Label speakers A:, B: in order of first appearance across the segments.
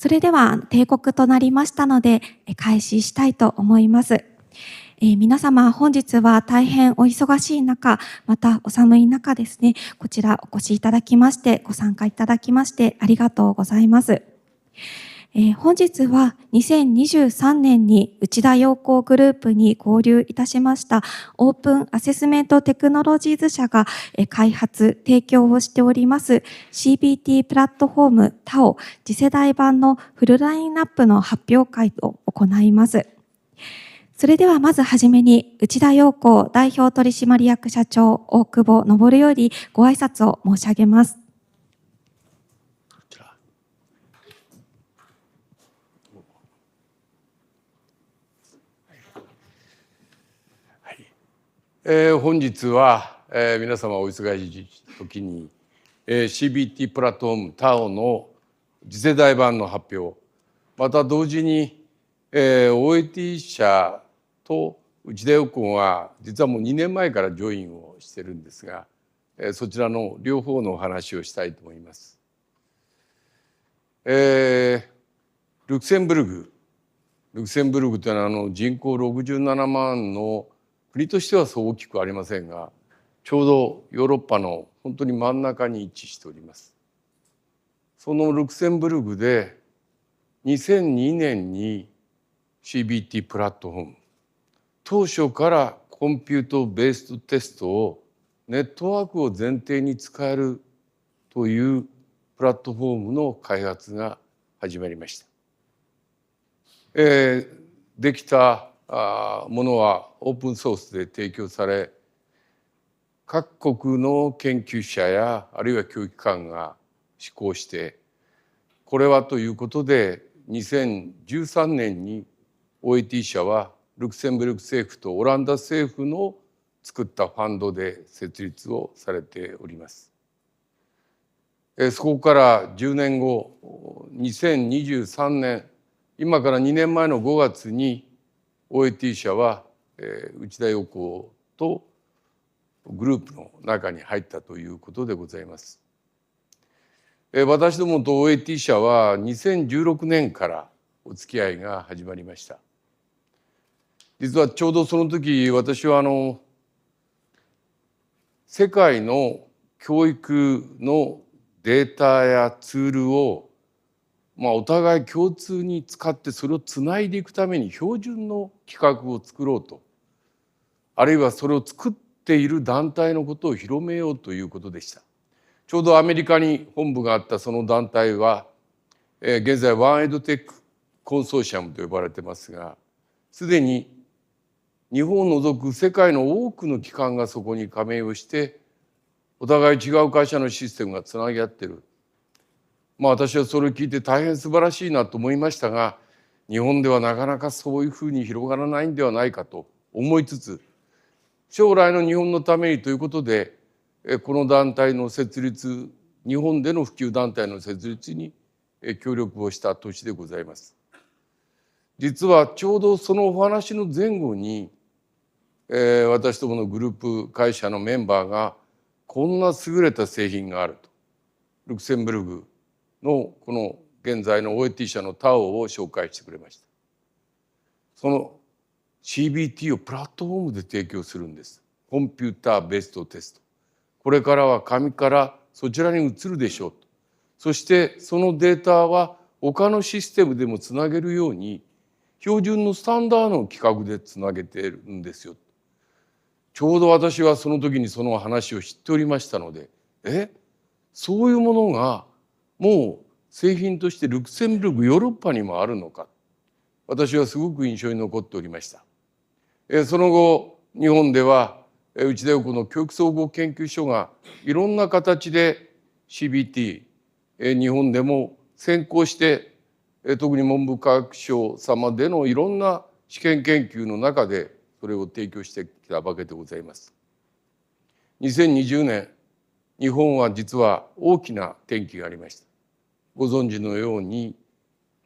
A: それでは定刻となりましたので、開始したいと思います。皆様、本日は大変お忙しい中、またお寒い中ですね、こちらお越しいただきまして、ご参加いただきましてありがとうございます。本日は2023年に内田陽光グループに合流いたしましたオープンアセスメントテクノロジーズ社が開発・提供をしております Cbt プラットフォームTAO次世代版のフルラインナップの発表会を行います。それではまずはじめに内田陽光代表取締役社長大久保昇よりご挨拶を申し上げます。
B: 本日は、皆様お忙しい時に、Cbt プラットフォームTAOの次世代版の発表、また同時に、OAT 社と内田陽光は実はもう2年前からジョインをしてるんですが、そちらの両方のお話をしたいと思います。ルクセンブルクというのは人口67万の国としてはそう大きくありませんが、ちょうどヨーロッパの本当に真ん中に位置しております。そのルクセンブルクで2002年に Cbt プラットフォーム、当初からコンピュートベーストテストをネットワークを前提に使えるというプラットフォームの開発が始まりました。できたものはオープンソースで提供され、各国の研究者やあるいは教育機関が施行して、これはということで2013年に OAT 社はルクセンブルク政府とオランダ政府の作ったファンドで設立をされております。そこから10年後、2023年、今から2年前の5月にOAT 社は内田陽光とグループの中に入ったということでございます。私どもと OAT 社は2016年からお付き合いが始まりました。実はちょうどその時、私は世界の教育のデータやツールをお互い共通に使ってそれをつないでいくために標準の規格を作ろうと、あるいはそれを作っている団体のことを広めようということでした。ちょうどアメリカに本部があったその団体は、現在ワンエドテックコンソーシアムと呼ばれてますが、すでに日本を除く世界の多くの機関がそこに加盟をして、お互い違う会社のシステムがつなぎ合ってる。私はそれを聞いて大変素晴らしいなと思いましたが、日本ではなかなかそういうふうに広がらないんではないかと思いつつ、将来の日本のためにということで、この団体の設立、日本での普及団体の設立に協力をした年でございます。実はちょうどそのお話の前後に、私どものグループ会社のメンバーがこんな優れた製品があると、ルクセンブルクのこの現在の OAT 社のTAOを紹介してくれました。その Cbt をプラットフォームで提供するんです。コンピューターベーストテスト。これからは紙からそちらに移るでしょうと。そしてそのデータは他のシステムでもつなげるように標準のスタンダードの規格でつなげているんですよ。ちょうど私はその時にその話を知っておりましたので、そういうものがもう製品としてルクセンブルクヨーロッパにもあるのか、私はすごく印象に残っておりました。その後日本では内田陽光の教育総合研究所がいろんな形で Cbt、日本でも先行して特に文部科学省様でのいろんな試験研究の中でそれを提供してきたわけでございます。2020年、日本は実は大きな転機がありました。ご存知のように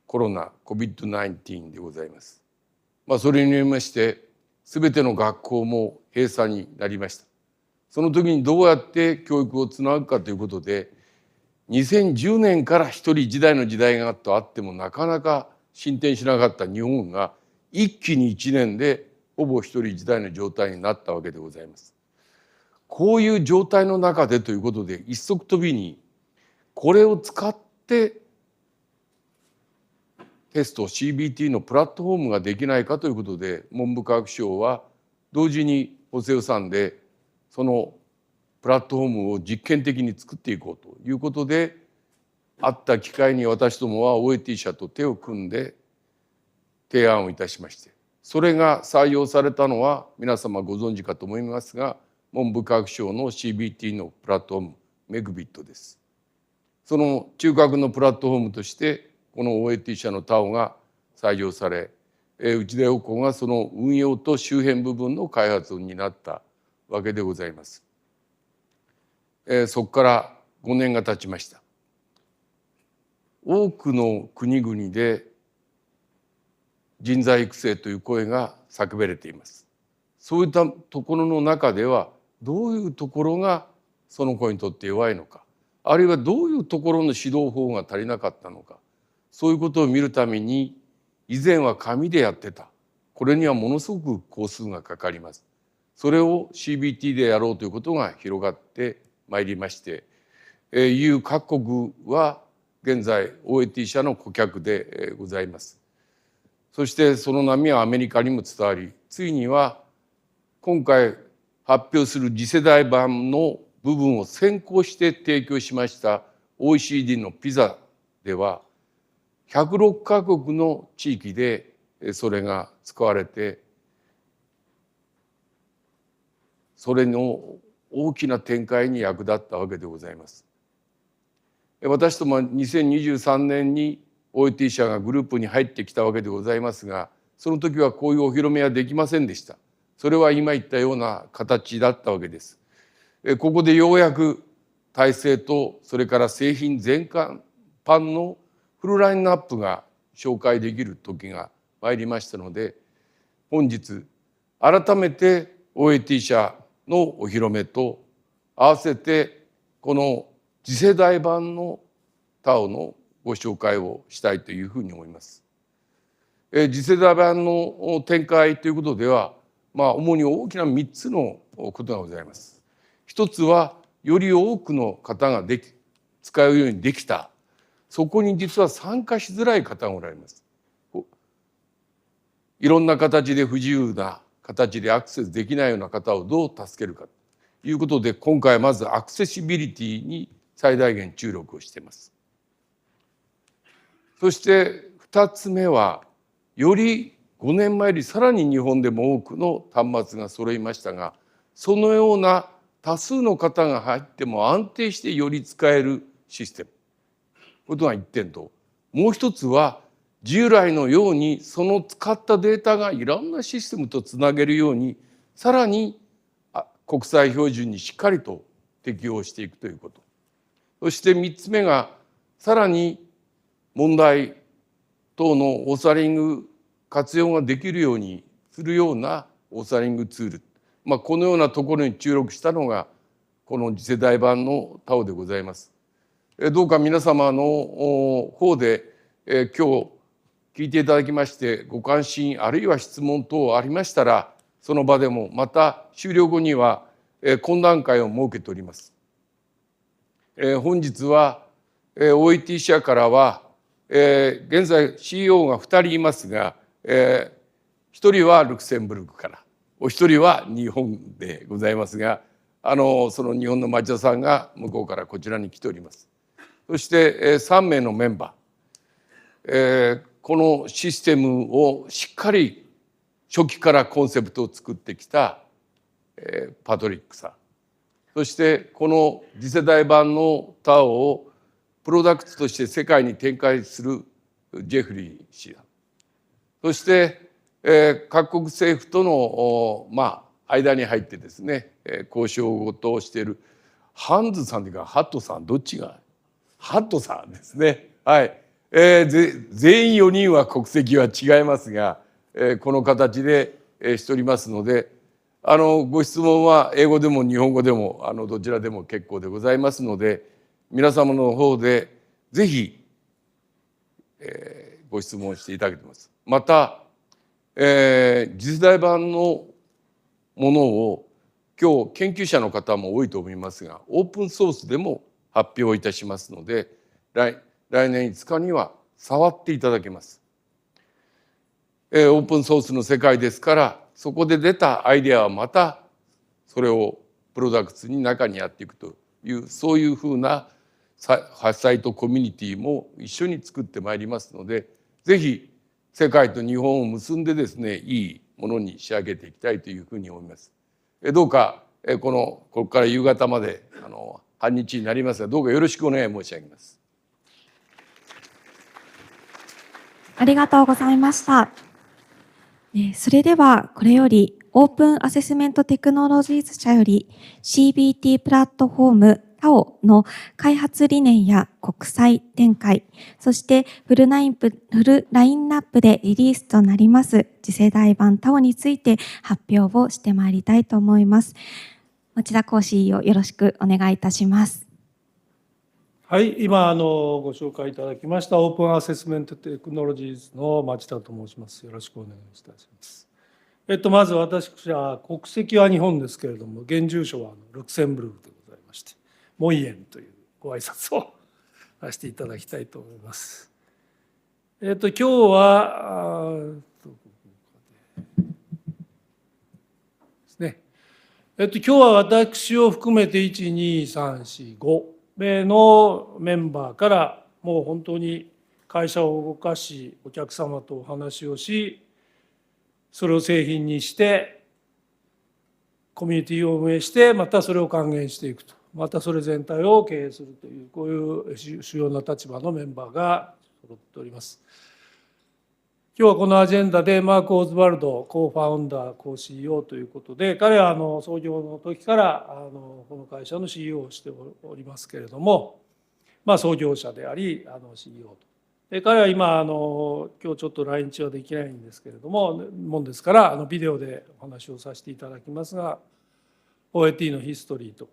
B: コロナ COVID-19 でございます。それによりまして全ての学校も閉鎖になりました。その時にどうやって教育をつなぐかということで、2010年から一人一台の時代があってもなかなか進展しなかった日本が一気に1年でほぼ一人一台の状態になったわけでございます。こういう状態の中でということで、一足飛びにこれを使ってテスト CBT のプラットフォームができないかということで、文部科学省は同時に補正予算でそのプラットフォームを実験的に作っていこうということで、あった機会に私どもは OAT 社と手を組んで提案をいたしまして、それが採用されたのは皆様ご存知かと思いますが、文部科学省の CBT のプラットフォームメグビットです。その中核のプラットフォームとしてこの OAT 社のTAOが採用され、内田洋子がその運用と周辺部分の開発を担ったわけでございます。そこから5年が経ちました。多くの国々で人材育成という声が叫ばれています。そういったところの中ではどういうところがその子にとって弱いのか、あるいはどういうところの指導法が足りなかったのか、そういうことを見るために、以前は紙でやってた、これにはものすごく工数がかかります。それを CBT でやろうということが広がってまいりまして、EU 各国は現在 OAT 社の顧客でございます。そしてその波はアメリカにも伝わり、ついには今回発表する次世代版の部分を先行して提供しました OECD のピザでは106カ国の地域でそれが使われて、それの大きな展開に役立ったわけでございます。私どもは2023年に OAT 社がグループに入ってきたわけでございますが、その時はこういうお披露目はできませんでした。それは今言ったような形だったわけです。ここでようやく体制とそれから製品全般のフルラインナップが紹介できる時が参りましたので、本日改めて OAT 社のお披露目と合わせてこの次世代版のTAOのご紹介をしたいというふうに思います。次世代版の展開ということでは、主に大きな3つのことがございます。一つはより多くの方が使うようにできた。そこに実は参加しづらい方がおられます。いろんな形で不自由な形でアクセスできないような方をどう助けるかということで、今回はまずアクセシビリティに最大限注力をしています。そして2つ目は、より5年前よりさらに日本でも多くの端末が揃いましたが、そのような多数の方が入っても安定してより使えるシステム、ことが1点と、もう一つは従来のようにその使ったデータがいろんなシステムとつなげるように、さらに国際標準にしっかりと適用していくということ。そして3つ目が、さらに問題等のオーサリング活用ができるようにするようなオーサリングツール、このようなところに注力したのがこの次世代版のTAOでございます。どうか皆様の方で今日聞いていただきましてご関心あるいは質問等ありましたら、その場でも、また終了後には懇談会を設けております。本日は OAT 社からは現在 CEO が2人いますが、1人はルクセンブルクから、お一人は日本でございますが、その日本の町田さんが向こうからこちらに来ております。そして3名のメンバー、このシステムをしっかり初期からコンセプトを作ってきたパトリックさん、そしてこの次世代版のTAOをプロダクトとして世界に展開するジェフリー氏だ。そして各国政府との間に入ってですね、交渉事をしているハンズさんというかハットさん、どっちがハットさんですね。はい。全員4人は国籍は違いますが、この形でしておりますので、ご質問は英語でも日本語でもどちらでも結構でございますので、皆様の方でぜひ、ご質問していただけてます。また、次世代版のものを今日研究者の方も多いと思いますが、オープンソースでも発表いたしますので、来年5日には触っていただけます。オープンソースの世界ですから、そこで出たアイデアはまたそれをプロダクツに中にやっていくという、そういうふうなサイトコミュニティも一緒に作ってまいりますので、ぜひ世界と日本を結んでですね、いいものに仕上げていきたいというふうに思います。どうかここから夕方まで半日になりますが、どうかよろしくお願い申し上げます。
A: ありがとうございました。それではこれよりオープンアセスメントテクノロジーズ社より Cbt プラットフォームTAO の開発理念や国際展開、そしてフルラインナップでリリースとなります次世代版TAOについて発表をしてまいりたいと思います。町田講師をよろしくお願いいたします。
C: はい、今ご紹介いただきましたオープンアセスメントテクノロジーズの町田と申します。よろしくお願いいたします。まず私は国籍は日本ですけれども、現住所はルクセンブルクでございまして、モイエンというご挨拶をさせていただきたいと思います。今日はですね。今日は私を含めて1、2、3、4、5名のメンバーからもう本当に会社を動かし、お客様とお話をし、それを製品にしてコミュニティを運営して、またそれを還元していくと、またそれ全体を経営するという、こういう主要な立場のメンバーが揃っております。今日はこのアジェンダでマーク・オズワルド、コーファウンダー、コー CEO ということで、彼は創業の時からこの会社の CEO をしておりますけれども、創業者でありCEO と。で彼は今今日ちょっと来日はできないんですけれども、ですからビデオでお話をさせていただきますが、 OAT のヒストリーと、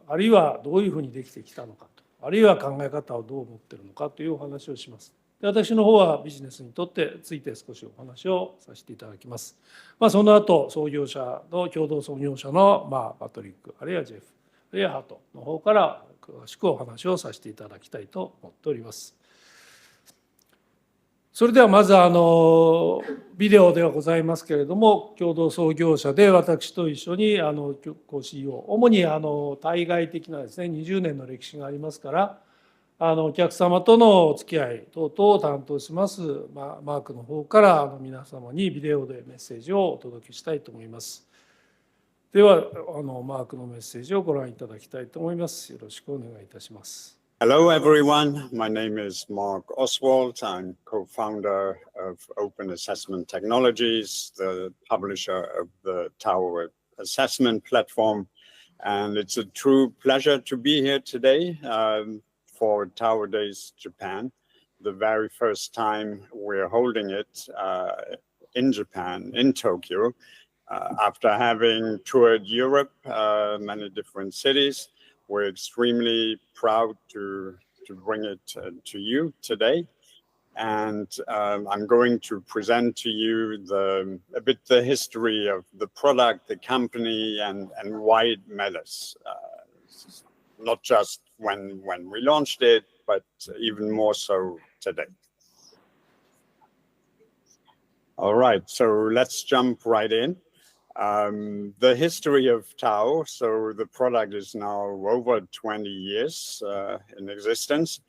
C: あるいはどういうふうにできてきたのかと、あるいは考え方をどう思っているのかというお話をします。で私の方はビジネスについて少しお話をさせていただきます。その後創業者の共同創業者のパトリック、あるいはジェフ、あるいはハトの方から詳しくお話をさせていただきたいと思っております。それではまずビデオではございますけれども、共同創業者で私と一緒にCEO、主に対外的なですね、20年の歴史がありますから、お客様とのお付き合い等々を担当しますマークの方から皆様にビデオでメッセージをお届けしたいと思います。ではマークのメッセージをご覧いただきたいと思います。よろしくお願いいたします。
D: Hello everyone, my name is Mark Oswald. I'm co-founder of Open Assessment Technologies, the publisher of the Tower Assessment Platform, and it's a true pleasure to be here today for Tower Days Japan, the very first time we're holding it in Japan, in Tokyo, after having toured Europe, many different cities. We're extremely proud to bring it to you today. And I'm going to present to you a bit the history of the product, the company, and why it matters. Not just when we launched it, but even more so today. All right, so let's jump right in. The history of TAO, so the product is now over 20 years in existence.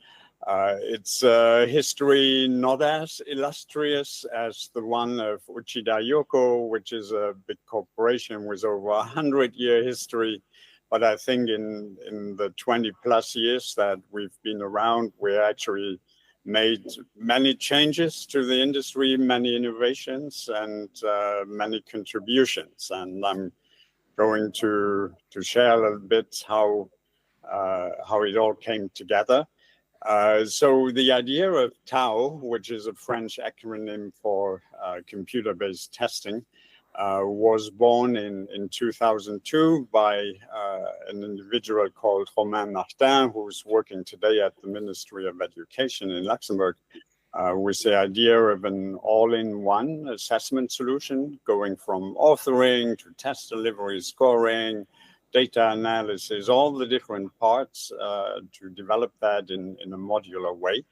D: It's a history not as illustrious as the one of Uchida Yoko, which is a big corporation with over 100-year history. But I think in the 20 plus years that we've been around, we actually made many changes to the industry, many innovations, and many contributions. And I'm going to share a little bit how it all came together. So the idea of TAO, which is a French acronym for computer-based testing, was born in 2002 by an individual called Romain Martin, who's working today at the Ministry of Education in Luxembourg, with the idea of an all-in-one assessment solution, going from authoring to test delivery, scoring, data analysis, all the different parts to develop that in a modular way.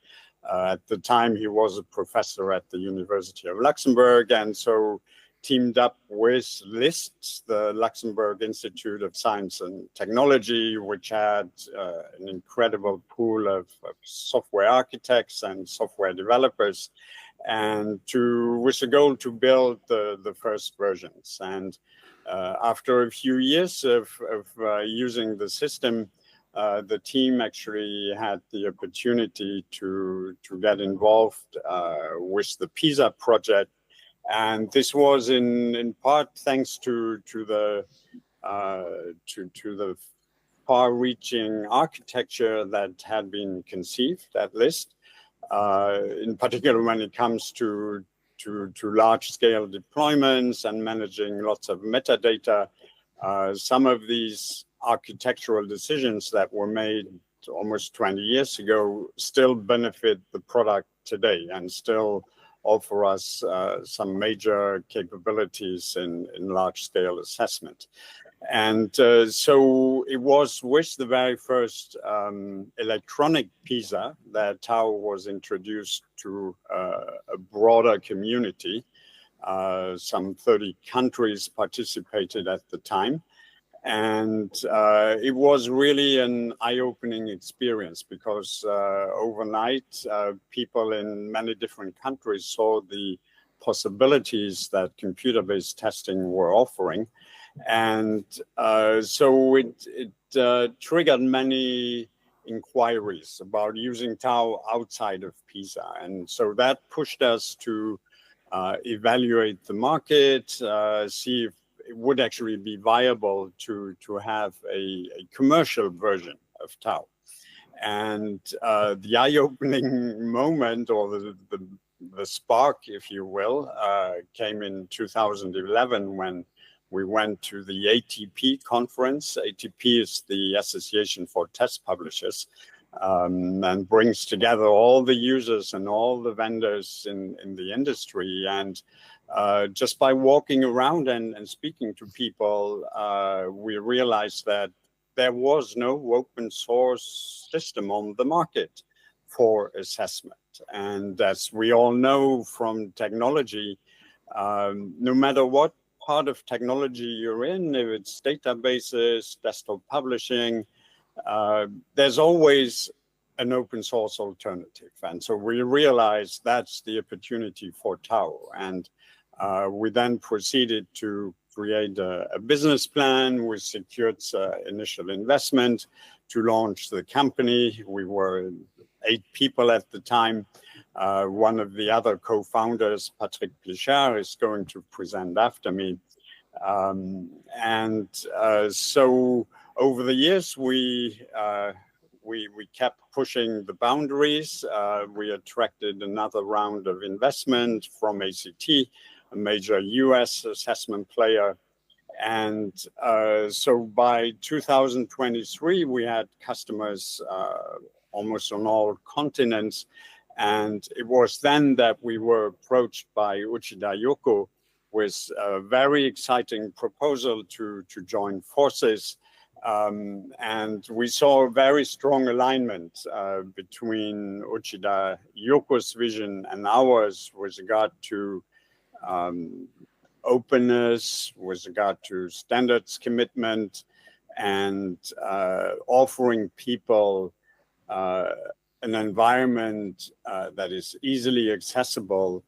D: At the time, he was a professor at the University of Luxembourg, and so teamed up with LIST, the Luxembourg Institute of Science and Technology, which had an incredible pool of software architects and software developers, and with the goal to build the first versions. And after a few years of using the system, the team actually had the opportunity to get involved with the PISA project. And this was in part thanks to the far-reaching architecture that had been conceived at LIST, in particular when it comes to large-scale deployments and managing lots of metadata. Some of these architectural decisions that were made almost 20 years ago still benefit the product today and still offer us some major capabilities in large-scale assessment. And so it was with the very first electronic PISA that TAO was introduced to a broader community. Some 30 countries participated at the time. And it was really an eye-opening experience because overnight, people in many different countries saw the possibilities that computer-based testing were offering. And so it triggered many inquiries about using TAO outside of PISA. And so that pushed us to evaluate the market, see if it would actually be viable to have a commercial version of TAO. And the eye-opening moment, or the spark, if you will, came in 2011 when we went to the ATP conference. ATP is the Association for Test Publishers, and brings together all the users and all the vendors in the industry. And just by walking around and speaking to people, we realized that there was no open source system on the market for assessment. And as we all know from technology, no matter what part of technology you're in, if it's databases, desktop publishing, there's always an open source alternative. And so we realized that's the opportunity for TAO. And we then proceeded to create a business plan. We secured initial investment to launch the company. We were 8 people at the time. One of the other co-founders, Patrick Plichard, is going to present after me. So over the years, we kept pushing the boundaries. We attracted another round of investment from ACT, a major US assessment player. And so by 2023, we had customers almost on all continents. And it was then that we were approached by Uchida Yoko with a very exciting proposal to join forces. And we saw a very strong alignment between Uchida Yoko's vision and ours with regard to openness, with regard to standards commitment, and offering people an environment that is easily accessible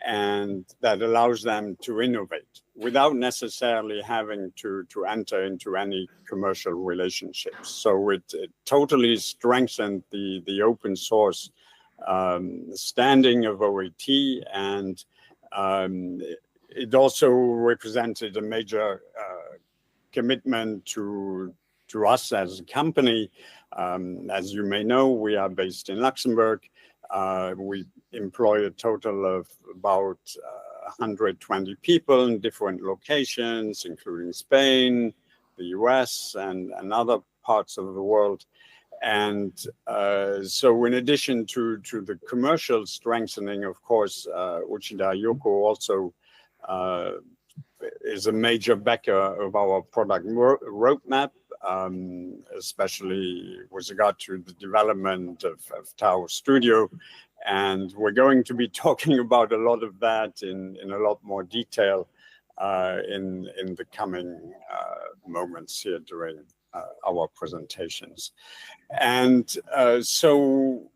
D: and that allows them to innovate without necessarily having to enter into any commercial relationships. So it totally strengthened the open source standing of OAT, and it also represented a major commitment to us as a company. As you may know, we are based in Luxembourg. We employ a total of about 120 people in different locations, including Spain, the US, and other parts of the world. And so in addition to the commercial strengthening, of course, Uchida Yoko also is a major backer of our product roadmap, especially with regard to the development of Tao Studio. And we're going to be talking about a lot of that in a lot more detail in the coming moments here during our presentations. And so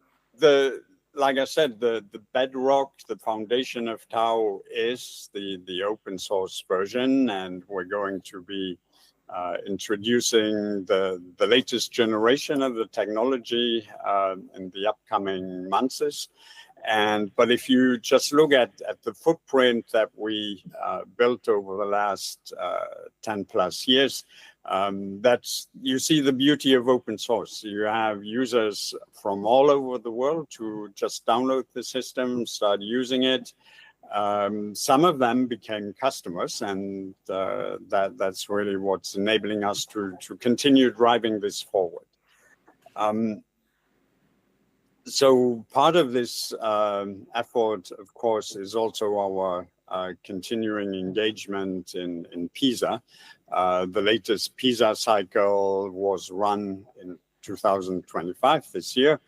D: like I said, the bedrock, the foundation of Tao is the open source version, and we're going to be introducing the latest generation of the technology in the upcoming months. But if you just look at the footprint that we built over the last 10 plus years, you see the beauty of open source. You have users from all over the world to just download the system, start using it. Some of them became customers, and that's really what's enabling us to continue driving this forward. So part of this effort, of course, is also our continuing engagement in PISA. The latest PISA cycle was run in 2025 this year,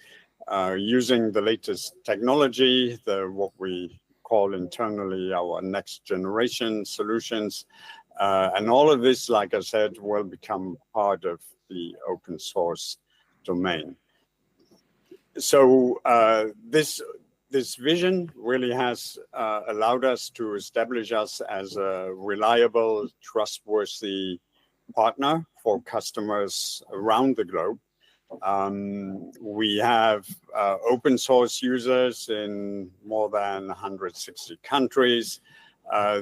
D: using the latest technology, what we call internally our next generation solutions. And all of this, like I said, will become part of the open source domain. So this vision really has allowed us to establish us as a reliable, trustworthy partner for customers around the globe. We have open source users in more than 160 countries.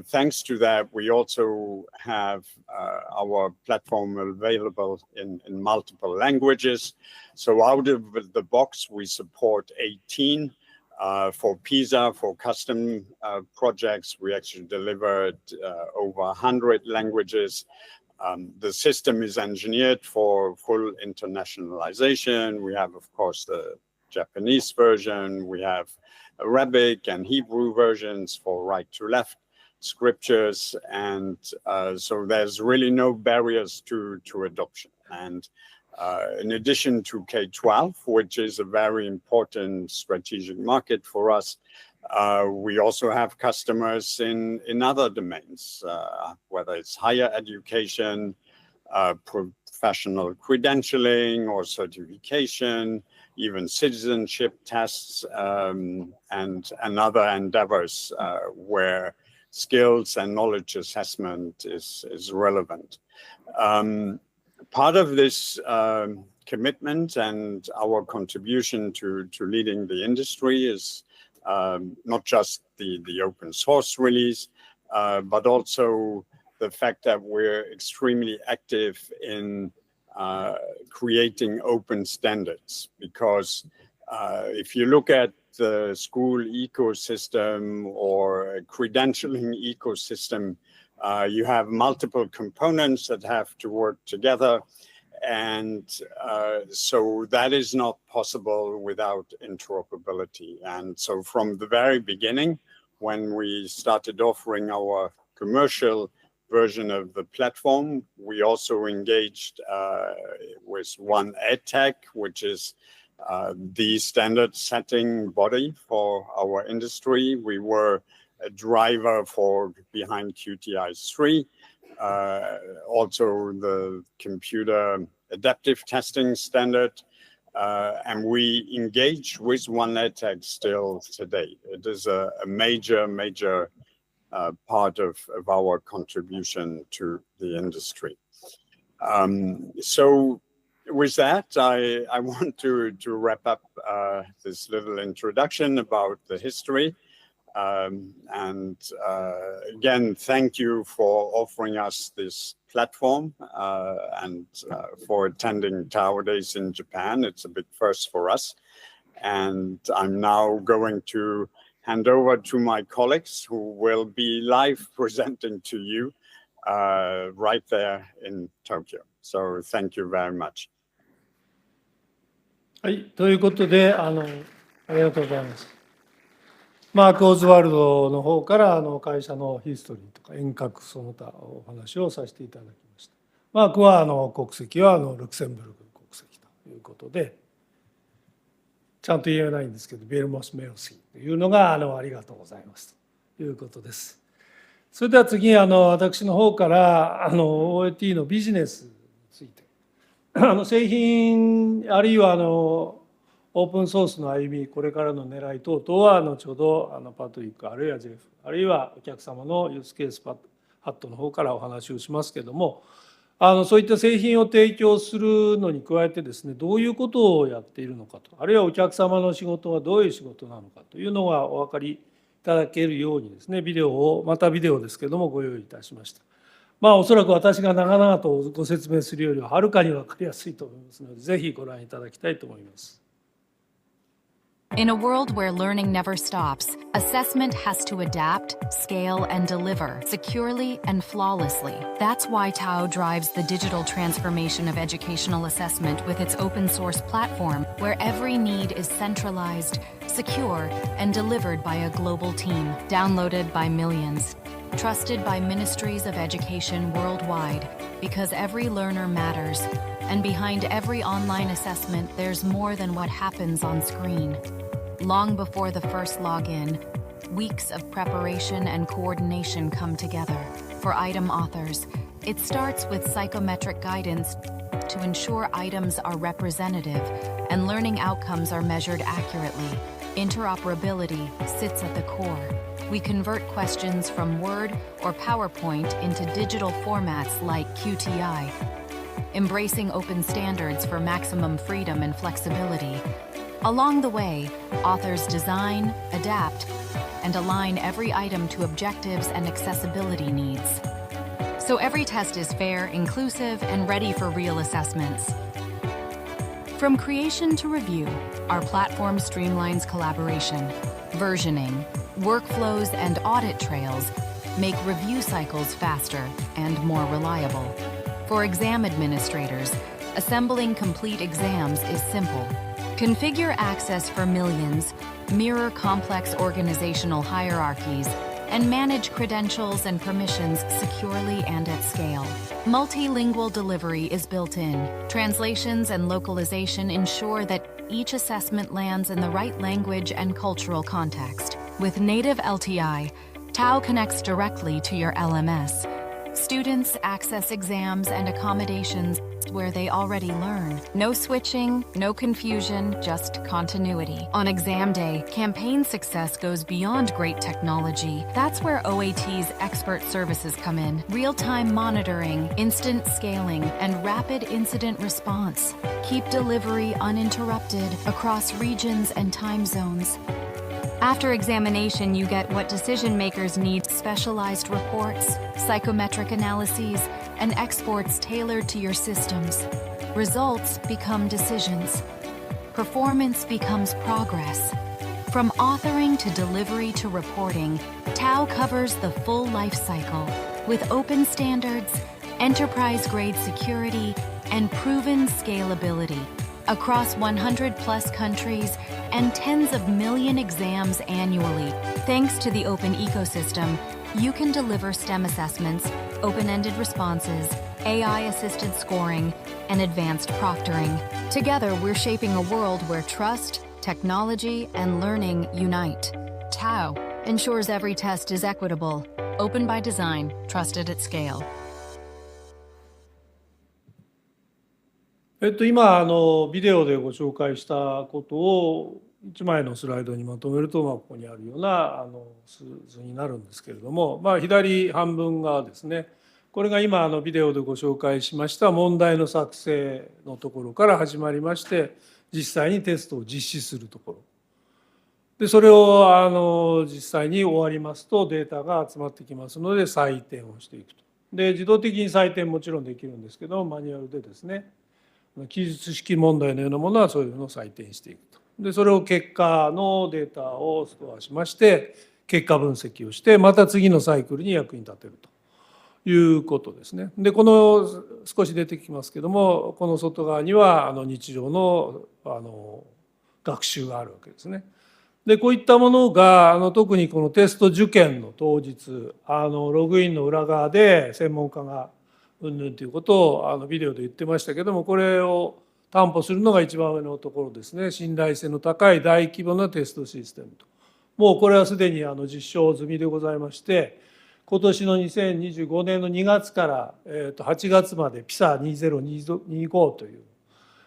D: Thanks to that, we also have our platform available in multiple languages. So out of the box, we support 18. For PISA, for custom projects, we actually delivered over 100 languages. The system is engineered for full internationalization. We have, of course, the Japanese version. We have Arabic and Hebrew versions for right to left scriptures. And so there's really no barriers to adoption. And in addition to K-12, which is a very important strategic market for us, we also have customers in other domains, whether it's higher education, professional credentialing or certification, even citizenship tests, and other endeavors where skills and knowledge assessment is relevant. Part of this commitment and our contribution to leading the industry is not just the open source release, but also the fact that we're extremely active in creating open standards. Because if you look at the school ecosystem or credentialing ecosystem, you have multiple components that have to work together. And so that is not possible without interoperability. And so from the very beginning, when we started offering our commercial version of the platform, we also engaged with One EdTech, which is the standard setting body for our industry. We were a driver behind QTI 3, also the computer adaptive testing standard, and we engage with One EdTech still today. It is a major part of our contribution to the industry. So with that, I want to wrap up this little introduction about the history. And again, thank you for offering us this platform and for attending Tao Days in Japan. It's a big first for us. And I'm now going to hand over to my colleagues who will be live presenting to you right there in Tokyo. So thank you very much.
C: はい、ということで、ありがとうございます。マーク・オズワルドの方から会社のヒストリーとか遠隔その他お話をさせていただきました。マークは国籍はルクセンブルク国籍ということで、ちゃんと言えないんですけど、ベルモス・メロシーというのがありがとうございますということです。それでは次私の方からOAT のビジネスについて、製品あるいはオープンソースの歩み、これからの狙い等々は後ほどパトリックあるいはジェフあるいはお客様のユースケースハットの方からお話をしますけれども、そういった製品を提供するのに加えてですね、どういうことをやっているのかと、あるいはお客様の仕事はどういう仕事なのかというのがお分かりいただけるようにですね、ビデオをまたビデオですけれどもご用意いたしました。おそらく私が長々とご説明するよりははるかに分かりやすいと思いますので、ぜひご覧いただきたいと思います。
E: In a world where learning never stops, assessment has to adapt, scale, and deliver securely and flawlessly. That's why TAO drives the digital transformation of educational assessment with its open source platform, where every need is centralized, secure, and delivered by a global team, downloaded by millions. Trusted by ministries of education worldwide, because every learner matters, and behind every online assessment there's more than what happens on screen. Long before the first login, weeks of preparation and coordination come together. For item authors, it starts with psychometric guidance to ensure items are representative and learning outcomes are measured accurately. Interoperability sits at the core. We convert questions from Word or PowerPoint into digital formats like QTI, embracing open standards for maximum freedom and flexibility. Along the way, authors design, adapt, and align every item to objectives and accessibility needs. So every test is fair, inclusive, and ready for real assessments. From creation to review, our platform streamlines collaboration, versioning, workflows, and audit trails make review cycles faster and more reliable. For exam administrators, assembling complete exams is simple. Configure access for millions, mirror complex organizational hierarchies, and manage credentials and permissions securely and at scale. Multilingual delivery is built in. Translations and localization ensure that each assessment lands in the right language and cultural context. With native LTI, TAO connects directly to your LMS. Students access exams and accommodations where they already learn. No switching, no confusion, just continuity. On exam day, campaign success goes beyond great technology. That's where OAT's expert services come in. Real-time monitoring, instant scaling, and rapid incident response. Keep delivery uninterrupted across regions and time zones. After examination, you get what decision makers need: specialized reports, psychometric analyses, and exports tailored to your systems. Results become decisions. Performance becomes progress. From authoring to delivery to reporting, TAO covers the full life cycle with open standards, enterprise-grade security, and proven scalability. Across 100+ countries and tens of million exams annually. Thanks to the open ecosystem, you can deliver STEM assessments, open-ended responses, AI-assisted scoring, and advanced proctoring. Together, we're shaping a world where trust, technology, and learning unite. TAO ensures every test is equitable, open by design, trusted at scale.
C: 今ビデオでご紹介したことを1枚のスライドにまとめると、ここにあるような図になるんですけれども、左半分がですね、これが今ビデオでご紹介しました問題の作成のところから始まりまして、実際にテストを実施するところで、それを実際に終わりますとデータが集まってきますので採点をしていくと。で、自動的に採点もちろんできるんですけど、マニュアルでですね、記述式問題のようなものはそういうのを採点していくとでそれを結果のデータをストアしまして結果分析をしてまた次のサイクルに役に立てるということですね。でこの少し出てきますけどもこの外側には日常の学習があるわけですね。でこういったものが特にこのテスト受験の当日ログインの裏側で専門家がうんぬんということをビデオで言ってましたけどもこれを担保するのが一番上のところですね。信頼性の高い大規模なテストシステムと。もうこれはすでに実証済みでございまして今年の2025年の2月から8月まで PISA2025 という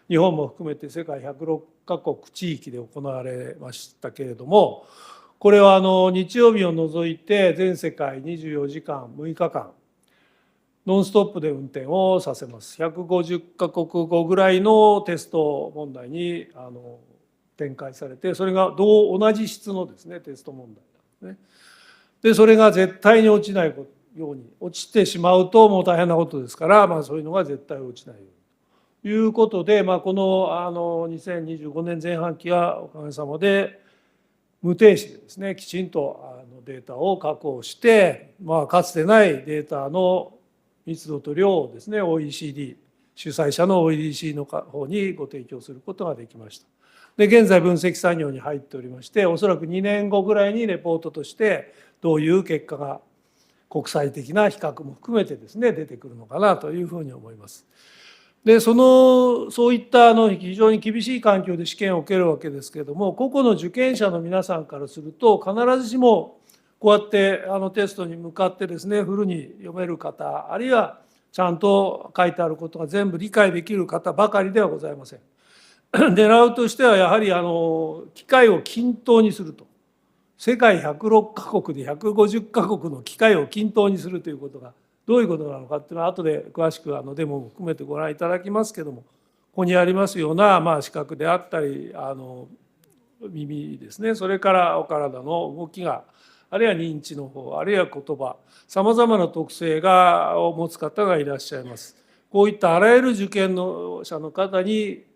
C: 日本も含めて世界106カ国地域で行われましたけれどもこれは日曜日を除いて全世界24時間6日間ノンストップで運転をさせます。150カ国語ぐらいのテスト問題に展開されてそれが同じ質のですねテスト問題なんですね。でそれが絶対に落ちないように落ちてしまうともう大変なことですから、そういうのが絶対落ちないようにということで、この2025年前半期はおかげさまで無停止でですねきちんとデータを確保して、かつてないデータの密度と量をですね OECD 主催者の OECD の方にご提供することができました。で現在分析作業に入っておりましておそらく2年後ぐらいにレポートとしてどういう結果が国際的な比較も含めてですね出てくるのかなというふうに思います。でそういった非常に厳しい環境で試験を受けるわけですけれども個々の受験者の皆さんからすると必ずしもこうやってテストに向かってですねフルに読める方あるいはちゃんと書いてあることが全部理解できる方ばかりではございません。狙うとしてはやはり機会を均等にすると世界106カ国で150カ国の機会を均等にするということがどういうことなのかっていうのは後で詳しくデモも含めてご覧いただきますけどもここにありますような視覚であったり耳ですねそれからお体の動きがあるいは認知の方あるいは言葉さまざまな特性を持つ方がいらっしゃいます。こういったあらゆる受験者の方に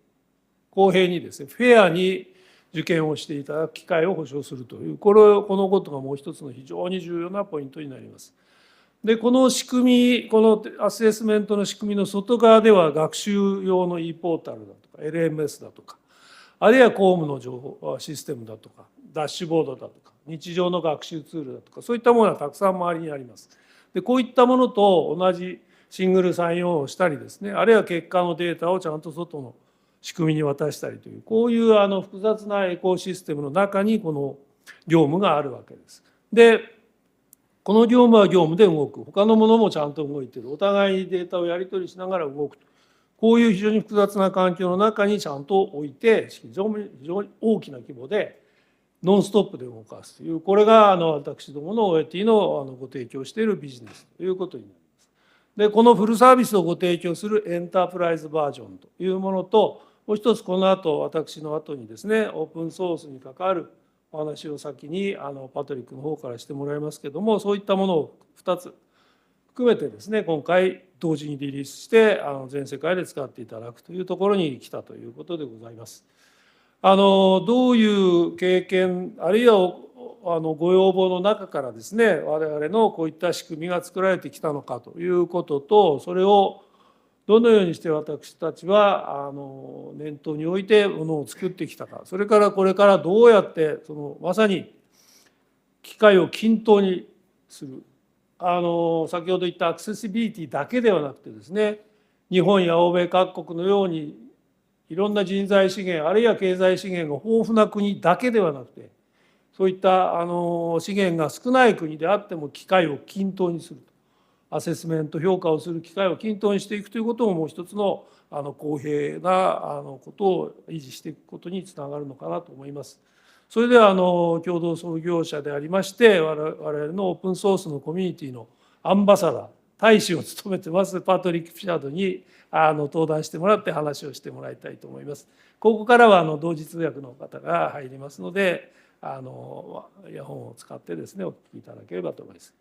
C: 公平にですねフェアに受験をしていただく機会を保障するというこのことがもう一つの非常に重要なポイントになります。でこの仕組みこのアセスメントの仕組みの外側では学習用の e ポータルだとか LMS だとかあるいは公務の情報システムだとかダッシュボードだとか日常の学習ツールだとかそういったものがたくさん周りにあります。でこういったものと同じシングルサインオンをしたりですねあるいは結果のデータをちゃんと外の仕組みに渡したりというこういう複雑なエコシステムの中にこの業務があるわけです。でこの業務は業務で動く他のものもちゃんと動いているお互いにデータをやり取りしながら動くとこういう非常に複雑な環境の中にちゃんと置いて非常に大きな規模でノンストップで動かすというこれが私どもの OAT のご提供しているビジネスということになります。でこのフルサービスをご提供するエンタープライズバージョンというものともう一つこの後私の後にですねオープンソースに関わるお話を先にパトリックの方からしてもらいますけどもそういったものを2つ含めてですね今回同時にリリースして全世界で使っていただくというところに来たということでございます。どういう経験あるいはご要望の中からですね我々のこういった仕組みが作られてきたのかということとそれをどのようにして私たちは念頭に置いてものを作ってきたかそれからこれからどうやってまさに機会を均等にする先ほど言ったアクセシビリティだけではなくてですね日本や欧米各国のようにいろんな人材資源あるいは経済資源が豊富な国だけではなくてそういった資源が少ない国であっても機会を均等にするとアセスメント評価をする機会を均等にしていくということももう一つの公平なことを維持していくことにつながるのかなと思います。それでは共同創業者でありまして我々のオープンソースのコミュニティのアンバサダー大使を務めてますパトリック・フィシャードに登壇してもらって話をしてもらいたいと思います。ここからは同時通訳の方が入りますのでイヤホンを使ってですねお聞きいただければと思います。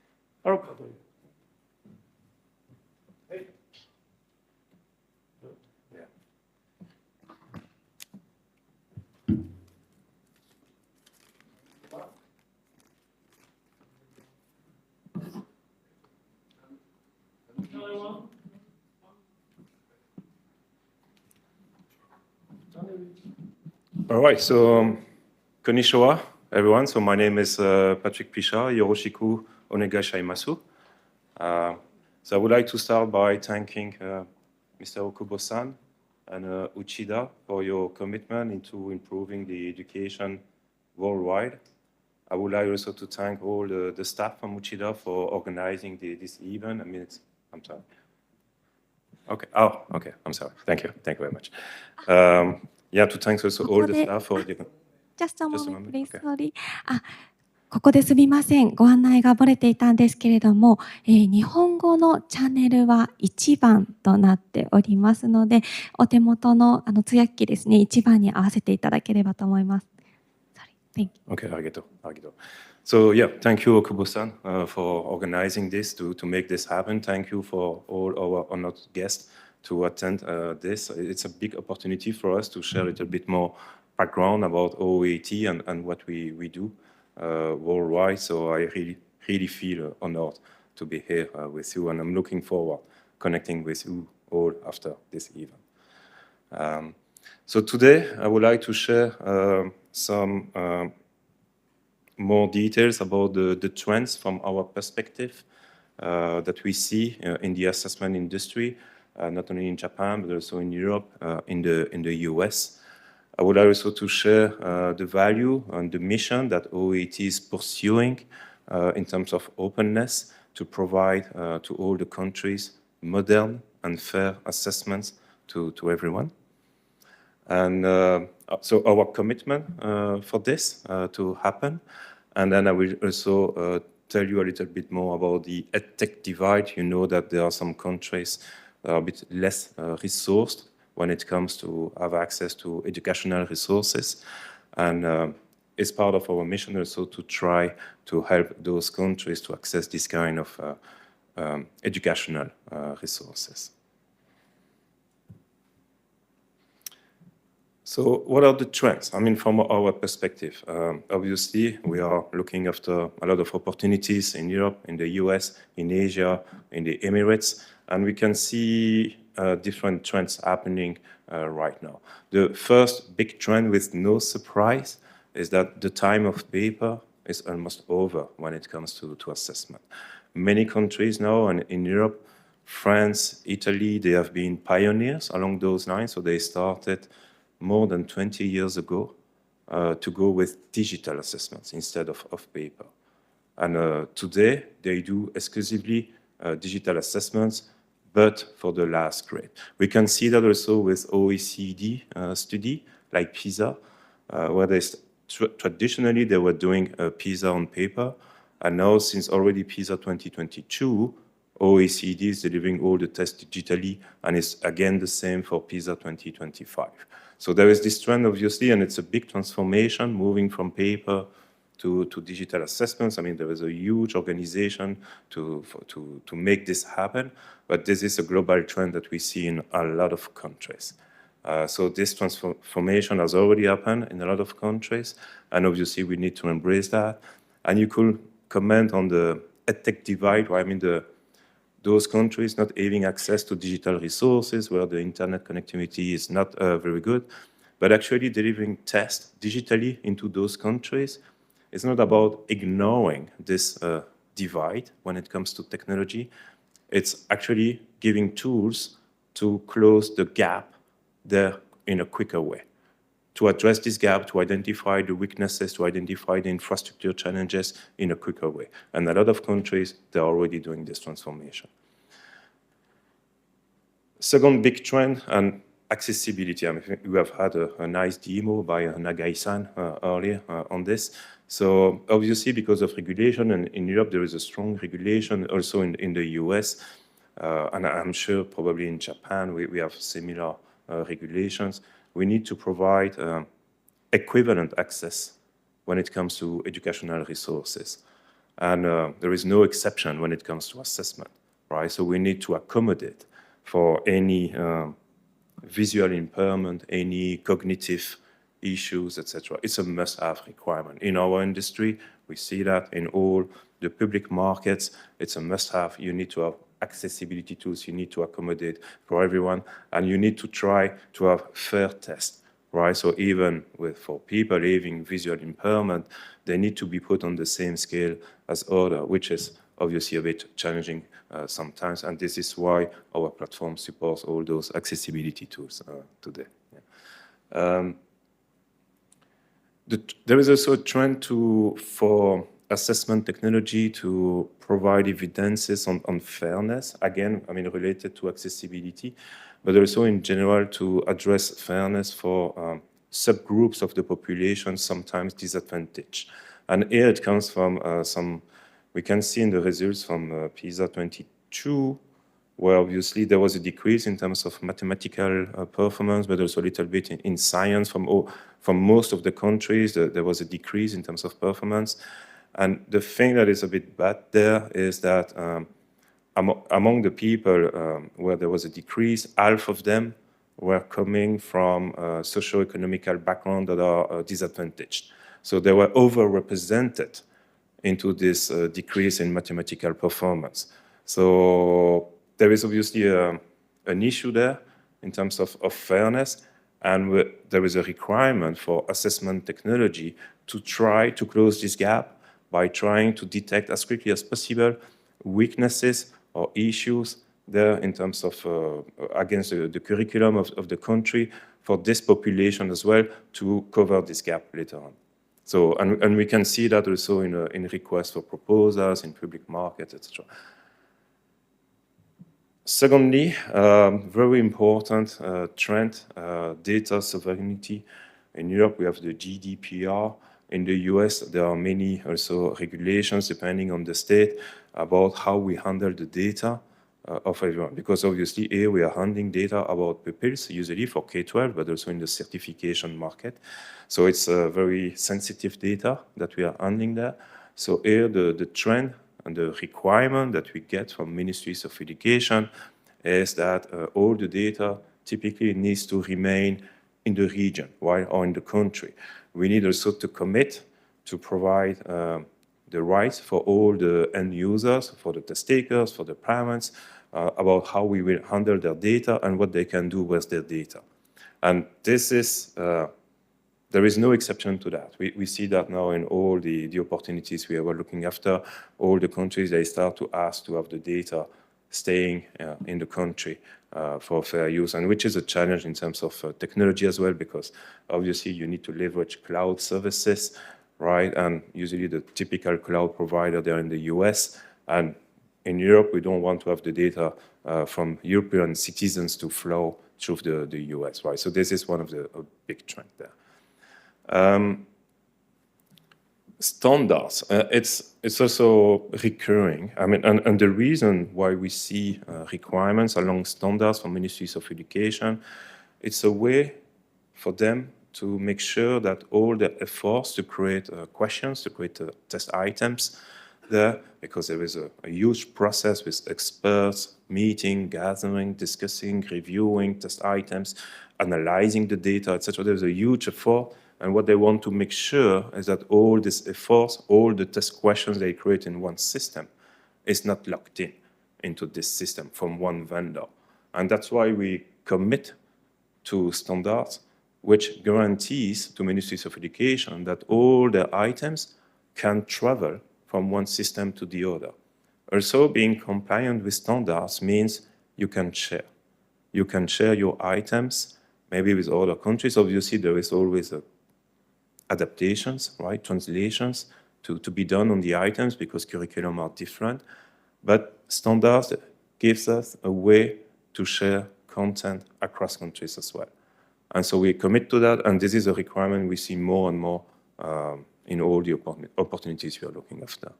F: All right, so konnichiwa, everyone. So my name is Patrick Pichard, Yoroshiku Onegashaimasu. So I would like to start by thanking Mr. Okubo-san and Uchida for your commitment into improving the education worldwide. I would like also to thank all the staff from Uchida for organizing this event. I mean, I'm sorry. Okay. Oh, okay. I'm sorry. Thank you. Thank you very much. Yeah, to thank also all the staff for the...
A: Just a
F: Just a
A: moment,
F: moment,
A: please.
F: okay.
A: Sorry. ここですみません。ご案内が漏れていたんですけれども、日本語のチャンネルは1番となっておりますので、お手元の通訳機ですね、1番に合わせていただければと思います。Sorry. Thank you.
F: Okay, arigato. So yeah, thank you, Okubo-san, for organizing this, to make this happen. Thank you for all our honored guests to attend this. It's a big opportunity for us to share a little bit more background about OET and what we do worldwide. So I really feel honored to be here with you, and I'm looking forward connecting with you all after this event. So today I would like to share some more details about the trends from our perspective that we see in the assessment industry, not only in Japan, but also in Europe, in the US. I would like also to share the value and the mission that OET is pursuing in terms of openness to provide to all the countries modern and fair assessments to everyone. And so our commitment for this to happen. And then I will also tell you a little bit more about the EdTech divide. You know that there are some countries that are a bit less resourced when it comes to have access to educational resources. And it's part of our mission also to try to help those countries to access this kind of educational resources. So what are the trends? I mean, from our perspective, obviously, we are looking after a lot of opportunities in Europe, in the US, in Asia, in the Emirates, and we can see different trends happening right now. The first big trend, with no surprise, is that the time of paper is almost over when it comes to assessment. Many countries now, and in Europe, France, Italy, they have been pioneers along those lines, so they started more than 20 years ago to go with digital assessments instead of paper. And today, they do exclusively digital assessments, but for the last grade. We can see that also with OECD study, like PISA, where traditionally they were doing PISA on paper, and now since already PISA 2022, OECD is delivering all the tests digitally, and it's again the same for PISA 2025. So there is this trend, obviously, and it's a big transformation, moving from paper to digital assessments. I mean, there is a huge organization to make this happen, but this is a global trend that we see in a lot of countries. So this transformation has already happened in a lot of countries, and obviously we need to embrace that. And you could comment on the EdTech divide, where I mean those countries not having access to digital resources, where the internet connectivity is not very good, but actually delivering tests digitally into those countries. It's not about ignoring this divide when it comes to technology. It's actually giving tools to close the gap there in a quicker way, to address this gap, to identify the weaknesses, to identify the infrastructure challenges in a quicker way. And a lot of countries, they're already doing this transformation. Second big trend, and accessibility. I mean, we have had a nice demo by Nagai-san earlier on this. So obviously, because of regulation, and in Europe, there is a strong regulation also in the US, and I'm sure probably in Japan, we have similar regulations. We need to provide equivalent access when it comes to educational resources. And there is no exception when it comes to assessment, right? So we need to accommodate for any visual impairment, any cognitive issues, etc. It's a must-have requirement. In our industry, we see that in all the public markets, it's a must-have. You need to have accessibility tools, you need to accommodate for everyone, and you need to try to have fair tests, right? So even for people having visual impairment, they need to be put on the same scale as others, which is obviously a bit challenging sometimes, and this is why our platform supports all those accessibility tools today. Yeah. There is also a trend for assessment technology to provide evidences on fairness, again, I mean, related to accessibility, but also in general to address fairness for subgroups of the population, sometimes disadvantaged. And here it comes from we can see in the results from PISA 22, where obviously there was a decrease in terms of mathematical performance, but also a little bit in science from most of the countries. There was a decrease in terms of performance. And the thing that is a bit bad there is that among the people where there was a decrease, half of them were coming from socio-economical background that are disadvantaged. So they were overrepresented into this decrease in mathematical performance. So there is obviously an issue there in terms of fairness, and there is a requirement for assessment technology to try to close this gap by trying to detect as quickly as possible weaknesses or issues there in terms of against the curriculum of the country for this population as well, to cover this gap later on. So, and we can see that also in requests for proposals, in public markets, etc. Secondly, very important trend, data sovereignty. In Europe, we have the GDPR. In the US, there are many also regulations, depending on the state, about how we handle the data of everyone. Because obviously, here we are handling data about pupils, usually for K-12, but also in the certification market. So it's very sensitive data that we are handling there. So here, the trend and the requirement that we get from ministries of education is that all the data typically needs to remain in the region, right, or in the country. We need also to commit to provide the rights for all the end users, for the test takers, for the parents, about how we will handle their data and what they can do with their data. And this is, there is no exception to that. We see that now in all the opportunities we are looking after. All the countries, they start to ask to have the data staying in the country for fair use, and which is a challenge in terms of technology as well, because obviously you need to leverage cloud services, right? And usually the typical cloud provider there in the US, and in Europe, we don't want to have the data from European citizens to flow through the US, right? So this is one of the big trends there. Standards, it's also recurring. I mean, and the reason why we see requirements along standards from ministries of education, it's a way for them to make sure that all the efforts to create questions, to create test items there, because there is a huge process with experts, meeting, gathering, discussing, reviewing test items, analyzing the data, etc. There's a huge effort. And what they want to make sure is that all this efforts, all the test questions they create in one system is not locked into this system from one vendor. And that's why we commit to standards which guarantees to ministries of education that all their items can travel from one system to the other. Also, being compliant with standards means you can share. You can share your items, maybe with other countries. Obviously, there is always adaptations, right, translations to be done on the items because curriculum are different. But standards gives us a way to share content across countries as well. And so we commit to that, and this is a requirement we see more and more in all the opportunities we are looking after.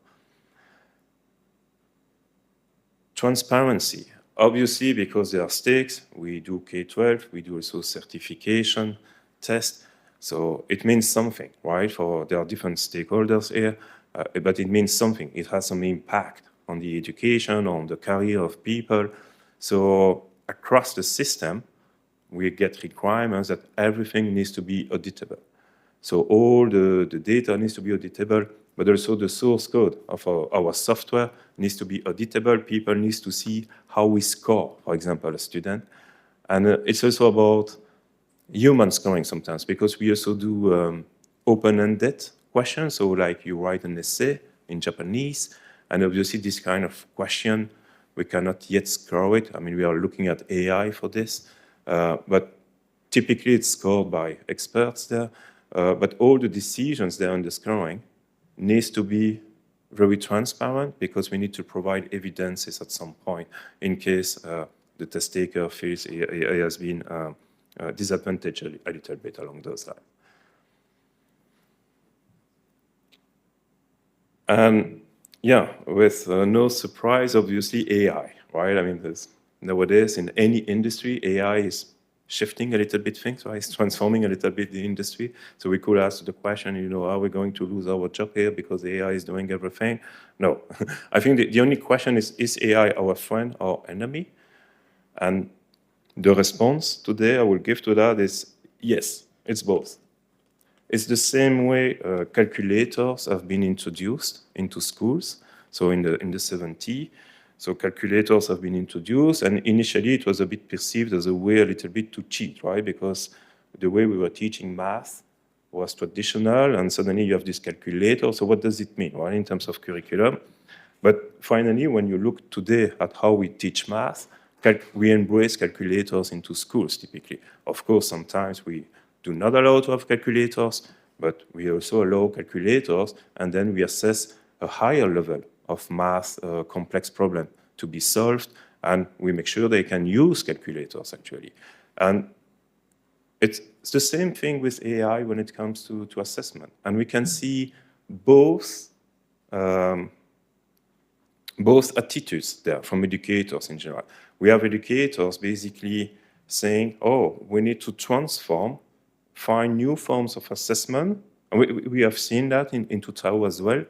F: Transparency. Obviously, because there are stakes, we do K-12, we do also certification tests. So it means something, right? There are different stakeholders here, but it means something. It has some impact on the education, on the career of people. So across the system, we get requirements that everything needs to be auditable. So all the data needs to be auditable, but also the source code of our software needs to be auditable. People need to see how we score, for example, a student. And it's also about human scoring sometimes, because we also do open-ended questions. So like you write an essay in Japanese, and obviously this kind of question, we cannot yet score it. I mean, we are looking at AI for this, but typically it's scored by experts there. But all the decisions there on the scoring needs to be very transparent, because we need to provide evidences at some point in case the test taker feels he has been disadvantaged a little bit along those lines. And yeah, with no surprise, obviously AI, right? I mean, nowadays in any industry, AI is shifting a little bit things, right? It's transforming a little bit the industry. So we could ask the question, are we going to lose our job here because AI is doing everything? No. I think the only question is AI our friend or enemy? And the response today I will give to that is yes, it's both. It's the same way calculators have been introduced into schools. So in the 70s, so calculators have been introduced, and initially it was a bit perceived as a way a little bit to cheat, right? Because the way we were teaching math was traditional, and suddenly you have this calculator. So what does it mean, right, in terms of curriculum? But finally, when you look today at how we teach math, we embrace calculators into schools typically. Of course, sometimes we do not allow to have calculators, but we also allow calculators, and then we assess a higher level of math complex problem to be solved, and we make sure they can use calculators actually. And it's the same thing with AI when it comes to assessment. And we can see both attitudes there from educators in general. We have educators basically saying, oh, we need to find new forms of assessment. And we have seen that into TAO as well,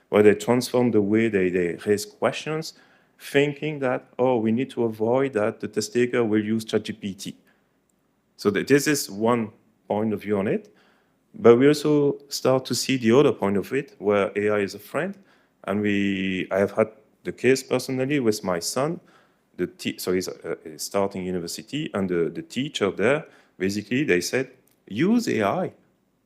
F: where they transform the way they raise questions, thinking that, oh, we need to avoid that the test taker will use ChatGPT. So this is one point of view on it. But we also start to see the other point of it, where AI is a friend. And I have had the case personally with my son. So he's starting university, and the teacher there, basically, they said, use AI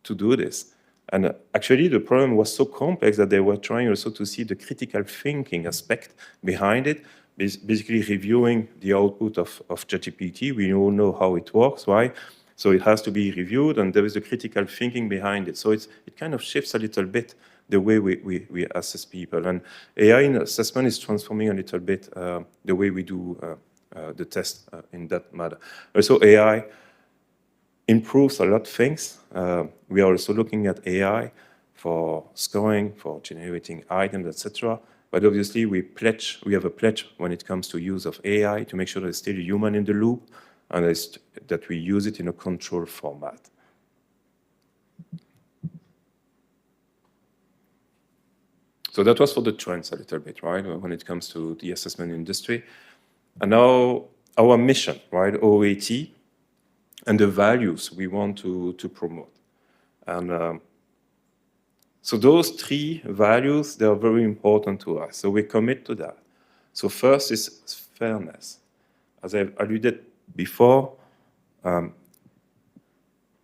F: to do this. And actually, the problem was so complex that they were trying also to see the critical thinking aspect behind it, basically reviewing the output of ChatGPT. We all know how it works, right? So it has to be reviewed, and there is a critical thinking behind it. So it kind of shifts a little bit the way we assess people. And AI in assessment is transforming a little bit the way we do the test in that matter. Also, AI improves a lot of things. We are also looking at AI for scoring, for generating items, etc. But obviously, we have a pledge when it comes to use of AI to make sure there's still a human in the loop, and that we use it in a controlled format. So that was for the trends a little bit, right, when it comes to the assessment industry. And now our mission, right, OAT, and the values we want to promote. And so those three values, they are very important to us. So we commit to that. So first is fairness. As I've alluded before,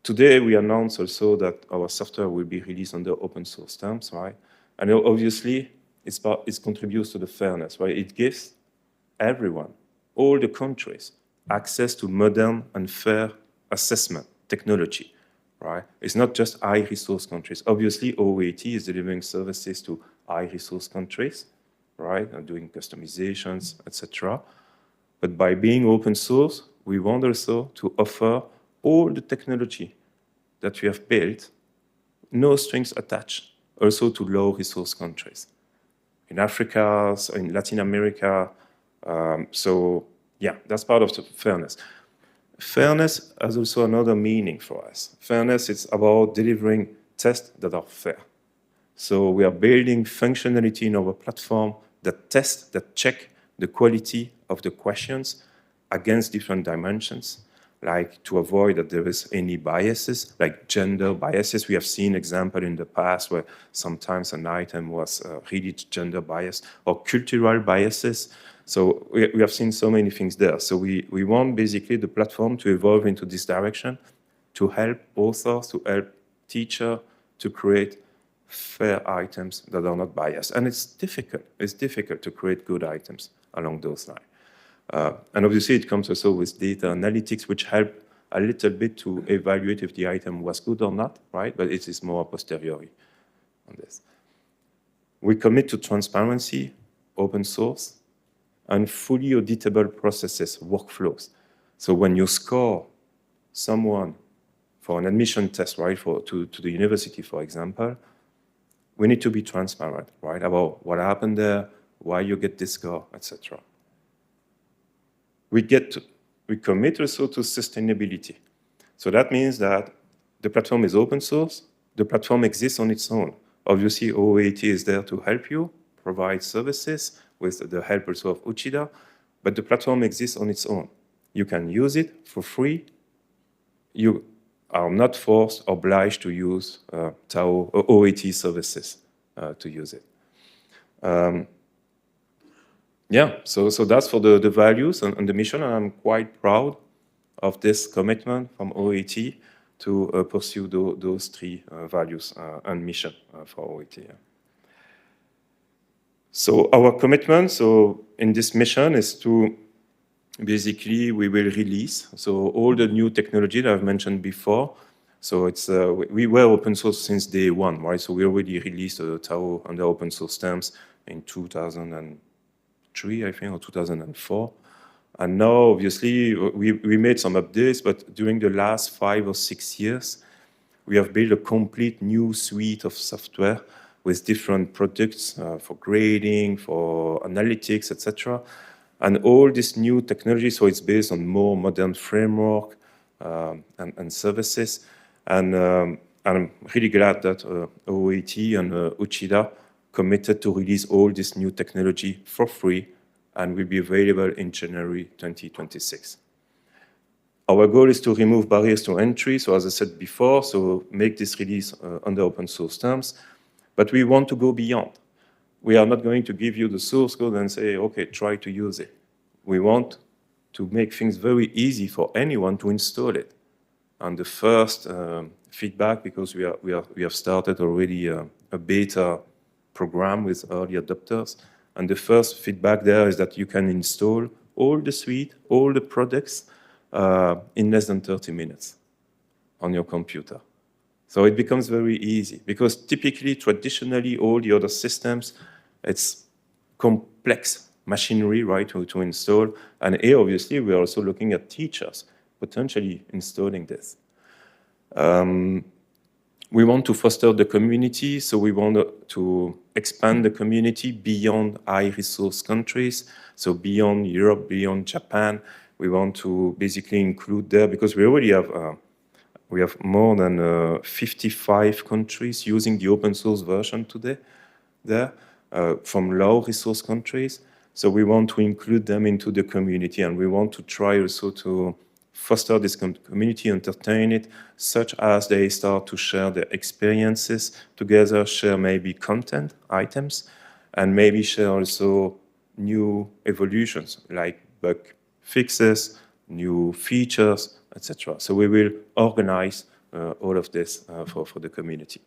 F: today we announced also that our software will be released under open source terms, right? And obviously, it contributes to the fairness, right? It gives everyone, all the countries, access to modern and fair assessment technology, right? It's not just high-resource countries. Obviously, OAT is delivering services to high-resource countries, right? And doing customizations, etc. But by being open source, we want also to offer all the technology that we have built, no strings attached, also to low-resource countries. In Africa, in Latin America, so yeah, that's part of the fairness. Fairness has also another meaning for us. Fairness is about delivering tests that are fair. So we are building functionality in our platform that check the quality of the questions against different dimensions, like to avoid that there is any biases, like gender biases. We have seen example in the past where sometimes an item was really gender biased, or cultural biases. So we have seen so many things there. So we want basically the platform to evolve into this direction, to help authors, to help teachers to create fair items that are not biased. And it's difficult. It's difficult to create good items along those lines. And obviously, it comes also with data analytics, which help a little bit to evaluate if the item was good or not, right? But it is more a posteriori on this. We commit to transparency, open source, and fully auditable processes, workflows. So when you score someone for an admission test, right, to the university, for example, we need to be transparent, right, about what happened there, why you get this score, etc. We commit also to sustainability. So that means that the platform is open source, the platform exists on its own. Obviously, OAT is there to help you provide services with the help also of Uchida, but the platform exists on its own. You can use it for free. You are not forced or obliged to use TAO or OAT services to use it. Yeah, so that's for the values and the mission, and I'm quite proud of this commitment from OAT to pursue those three values and mission for OAT. Yeah. So our commitment, so in this mission, is to basically we will release so all the new technology that I've mentioned before. So it's we were open source since day one, right? So we already released TAO under open source terms in 2003, I think, or 2004. And now, obviously, we made some updates, but during the last 5 or 6 years, we have built a complete new suite of software with different products for grading, for analytics, etc. And all this new technology, so it's based on more modern framework and services. And I'm really glad that OAT and Uchida committed to release all this new technology for free and will be available in January 2026. Our goal is to remove barriers to entry, so as I said before, so make this release under open source terms, but we want to go beyond. We are not going to give you the source code and say, okay, try to use it. We want to make things very easy for anyone to install it. And the first feedback, because we have started already a beta program with early adopters, and the first feedback there is that you can install all the suite, all the products in less than 30 minutes on your computer. So it becomes very easy, because typically, traditionally, all the other systems, it's complex machinery, right, to install. And here, obviously, we're also looking at teachers potentially installing this. We want to foster the community, so we want to expand the community beyond high-resource countries, so beyond Europe, beyond Japan. We want to basically include there, because we already have we have more than 55 countries using the open source version today there, from low-resource countries. So we want to include them into the community, and we want to try also to foster this community, entertain it, such as they start to share their experiences together, share maybe content items, and maybe share also new evolutions like bug fixes, new features, etc. So we will organize all of this for the community.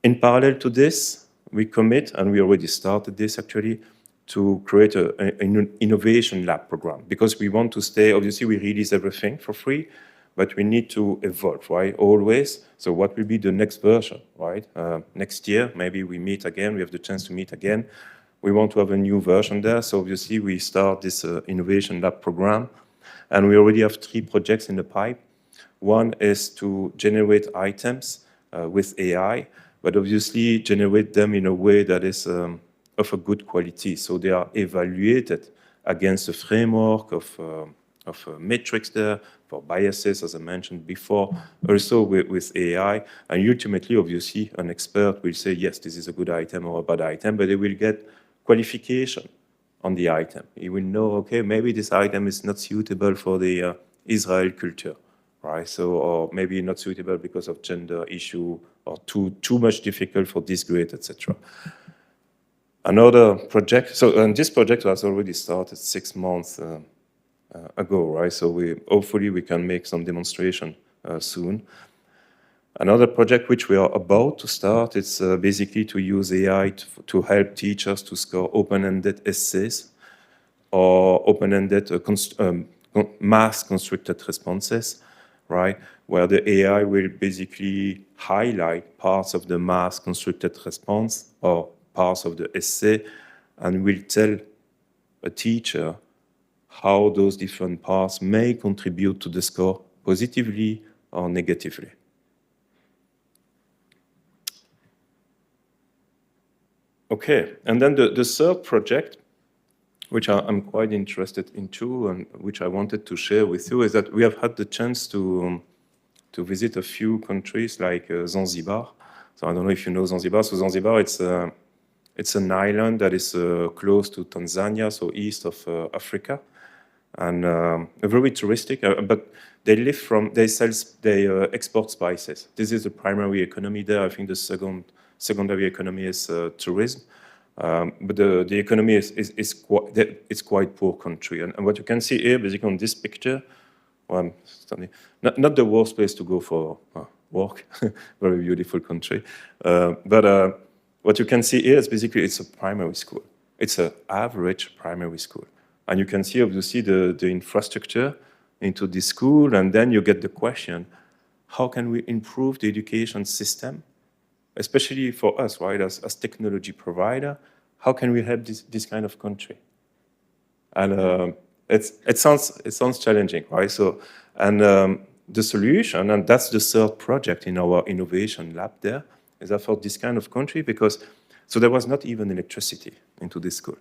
F: In parallel to this, we commit, and we already started this actually, to create an innovation lab program, because we want to stay, obviously we release everything for free, but we need to evolve, right, always. So what will be the next version, right? Next year, maybe we meet again, we have the chance to meet again. We want to have a new version there, so obviously we start this innovation lab program, and we already have 3 projects in the pipe. One is to generate items with AI, but obviously generate them in a way that is of a good quality. So they are evaluated against a framework of metrics there for biases, as I mentioned before, also with AI. And ultimately, obviously, an expert will say, yes, this is a good item or a bad item, but they will get qualification on the item. He will know, okay, maybe this item is not suitable for the Israel culture, right? So, or maybe not suitable because of gender issue, or too much difficult for this grade, etc. Another project, and this project was already started 6 months ago, right? So hopefully we can make some demonstration soon. Another project which we are about to start is basically to use AI to help teachers to score open-ended essays or open-ended mass constructed responses, right? Where the AI will basically highlight parts of the mass constructed response or parts of the essay and will tell a teacher how those different parts may contribute to the score positively or negatively. Okay, and then the third project, which I'm quite interested in too, and which I wanted to share with you, is that we have had the chance to visit a few countries like Zanzibar. So I don't know if you know Zanzibar. So Zanzibar, it's an island that is close to Tanzania, so east of Africa, and very touristic. But they export spices. This is the primary economy there. I think the secondary economy is tourism. But the economy is quite poor country. And what you can see here, basically on this picture, well, not the worst place to go for work, very beautiful country. But what you can see here is basically it's a primary school. It's an average primary school. And you can see obviously the infrastructure into this school, and then you get the question, how can we improve the education system? Especially for us, right, as technology provider, how can we help this kind of country? And it sounds challenging, right? So, and the solution, and that's the third project in our innovation lab there, is that for this kind of country, so there was not even electricity into this school.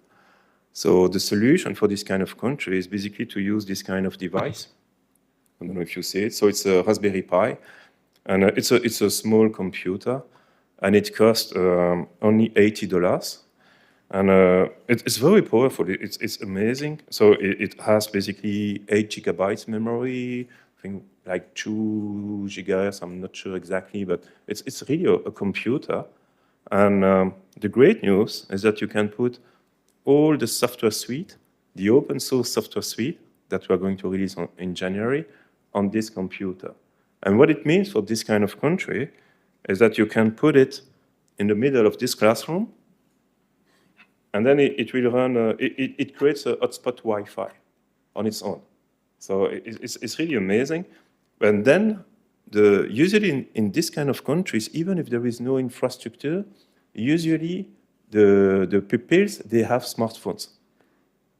F: So the solution for this kind of country is basically to use this kind of device. I don't know if you see it. So it's a Raspberry Pi, and it's a small computer. And it costs only $80, and it's very powerful. It's amazing. So it has basically 8 gigabytes memory, I think like 2 gigahertz. I'm not sure exactly, but it's really a computer. And the great news is that you can put all the software suite, the open source software suite that we are going to release in January, on this computer. And what it means for this kind of country is that you can put it in the middle of this classroom, and then it will run, it creates a hotspot Wi-Fi on its own. So it's really amazing. And then usually in this kind of countries, even if there is no infrastructure, usually the pupils, they have smartphones.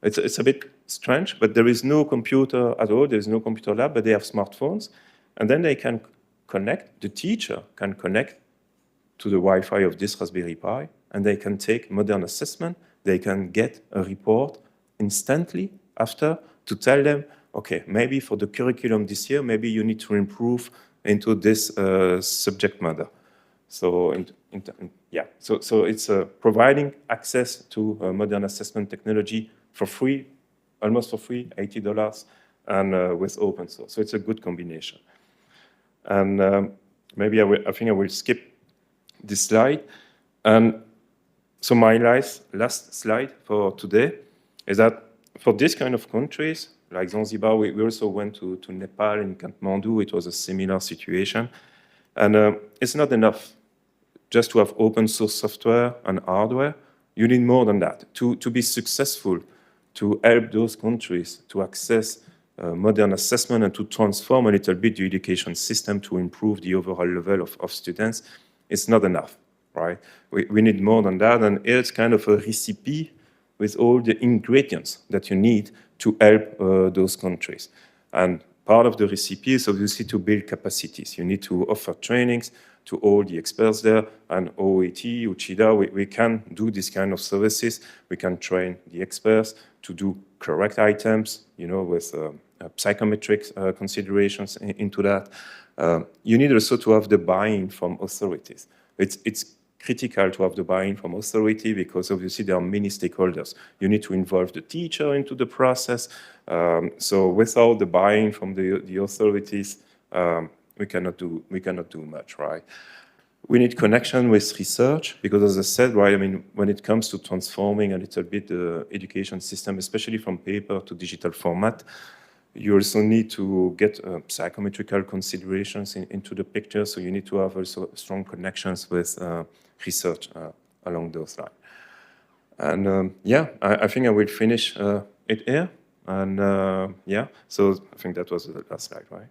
F: It's a bit strange, but there is no computer at all, there's no computer lab, but they have smartphones, and then they can connect, the teacher can connect to the Wi-Fi of this Raspberry Pi, and they can take modern assessment, they can get a report instantly after to tell them, okay, maybe for the curriculum this year, maybe you need to improve into this subject matter. So, so it's providing access to modern assessment technology for free, almost for free, $80, and with open source. So it's a good combination. And maybe I think I will skip this slide. And so my last slide for today is that for this kind of countries, like Zanzibar, we also went to Nepal and Kathmandu. It was a similar situation. And it's not enough just to have open source software and hardware. You need more than that. To be successful, to help those countries to access modern assessment and to transform a little bit the education system to improve the overall level of students, it's not enough, right? We need more than that, and it's kind of a recipe with all the ingredients that you need to help those countries. And part of the recipe is obviously to build capacities. You need to offer trainings to all the experts there, and OET, Uchida, we can do this kind of services. We can train the experts to do correct items, you know, with psychometric considerations into that. You need also to have the buy-in from authorities. It's critical to have the buy-in from authority because obviously there are many stakeholders. You need to involve the teacher into the process. So without the buy-in from the authorities, we cannot do much, right? We need connection with research because, as I said, right, I mean, when it comes to transforming a little bit the education system, especially from paper to digital format, you also need to get psychometrical considerations into the picture. So you need to have also strong connections with research along those lines. And yeah, I think I will finish it here. And yeah, so I think that was the last slide, right?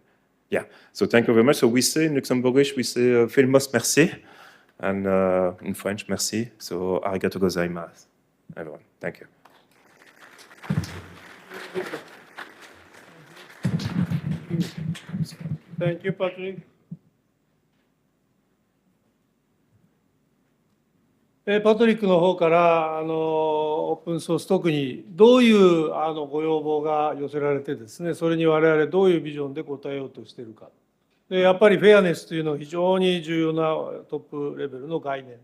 F: Yeah, so thank you very much. So we say in Luxembourgish, we say "Filmos merci," and in French, merci. So arigato gozaimasu, everyone. Thank you.
C: Thank you, Patrick. パトリックの方からオープンソース特にどういうご要望が寄せられてですね、それに我々どういうビジョンで応えようとしているか。でやっぱりフェアネスというのは非常に重要なトップレベルの概念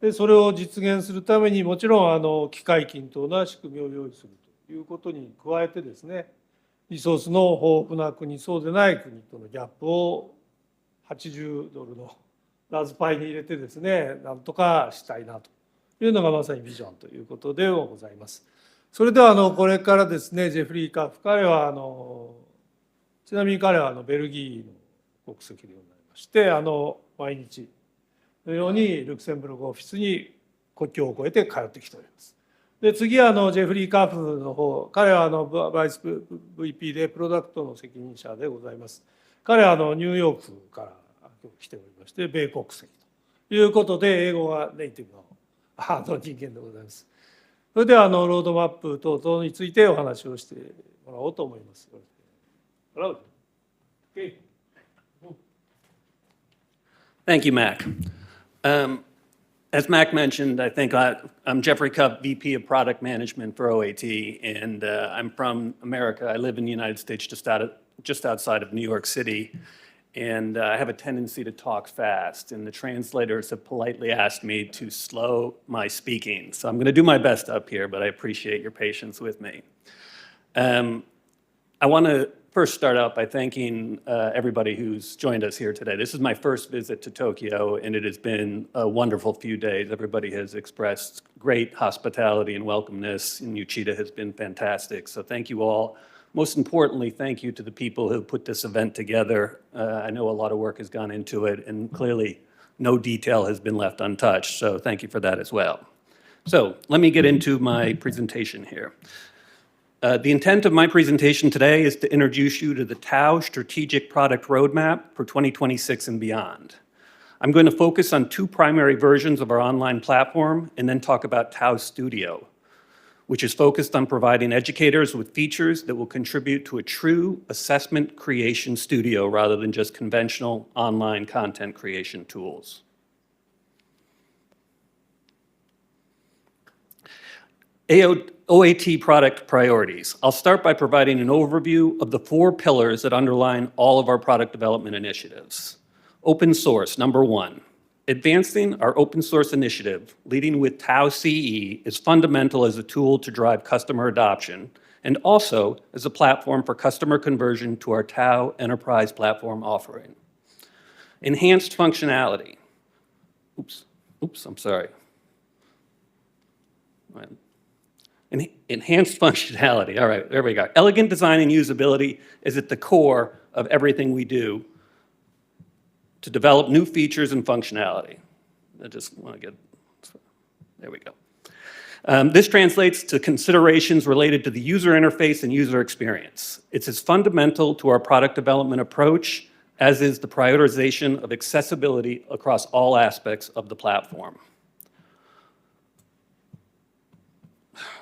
C: で、それを実現するためにもちろん機械均等な仕組みを用意するということに加えてですね、リソースの豊富な国、そうでない国とのギャップを$80のラズパイに入れてですね、なんとかしたいなというのがまさにビジョンということでございます。それではこれからですね、ジェフリー・カーフ、彼はちなみに彼はベルギーの国籍でございまして、毎日のようにルクセンブルクオフィスに国境を越えて通ってきております。で次はジェフリー・カーフの方、彼はバイス VP でプロダクトの責任者でございます。彼はニューヨークから来ておりまして、米国籍ということで、英語がネイティブの人間でございます。それではロードマップ等々についてお話をしてもらおうと思います。
G: Thank you, Mac. As Mac mentioned, I think I'm Jeffrey Cupp, VP of Product Management for OAT, and I'm from America. I live in the United States, just outside of New York City, and I have a tendency to talk fast, and the translators have politely asked me to slow my speaking. So I'm going to do my best up here, but I appreciate your patience with me. I want to first start out by thanking everybody who's joined us here today. This is my first visit to Tokyo, and it has been a wonderful few days. Everybody has expressed great hospitality and welcomeness, and Uchida has been fantastic. So thank you all. Most importantly, thank you to the people who put this event together. I know a lot of work has gone into it, and clearly no detail has been left untouched, so thank you for that as well. So let me get into my presentation here. The intent of my presentation today is to introduce you to the TAO Strategic Product Roadmap for 2026 and beyond. I'm going to focus on two primary versions of our online platform and then talk about TAO Studio, which is focused on providing educators with features that will contribute to a true assessment creation studio rather than just conventional online content creation tools. OAT product priorities. I'll start by providing an overview of the 4 pillars that underline all of our product development initiatives. Open source, number 1. Advancing our open source initiative, leading with TAO CE, is fundamental as a tool to drive customer adoption and also as a platform for customer conversion to our TAO Enterprise Platform offering. Enhanced functionality. Enhanced functionality. All right, there we go. Elegant design and usability is at the core of everything we do to develop new features and functionality. I just want to get, there we go. This translates to considerations related to the user interface and user experience. It's as fundamental to our product development approach as is the prioritization of accessibility across all aspects of the platform.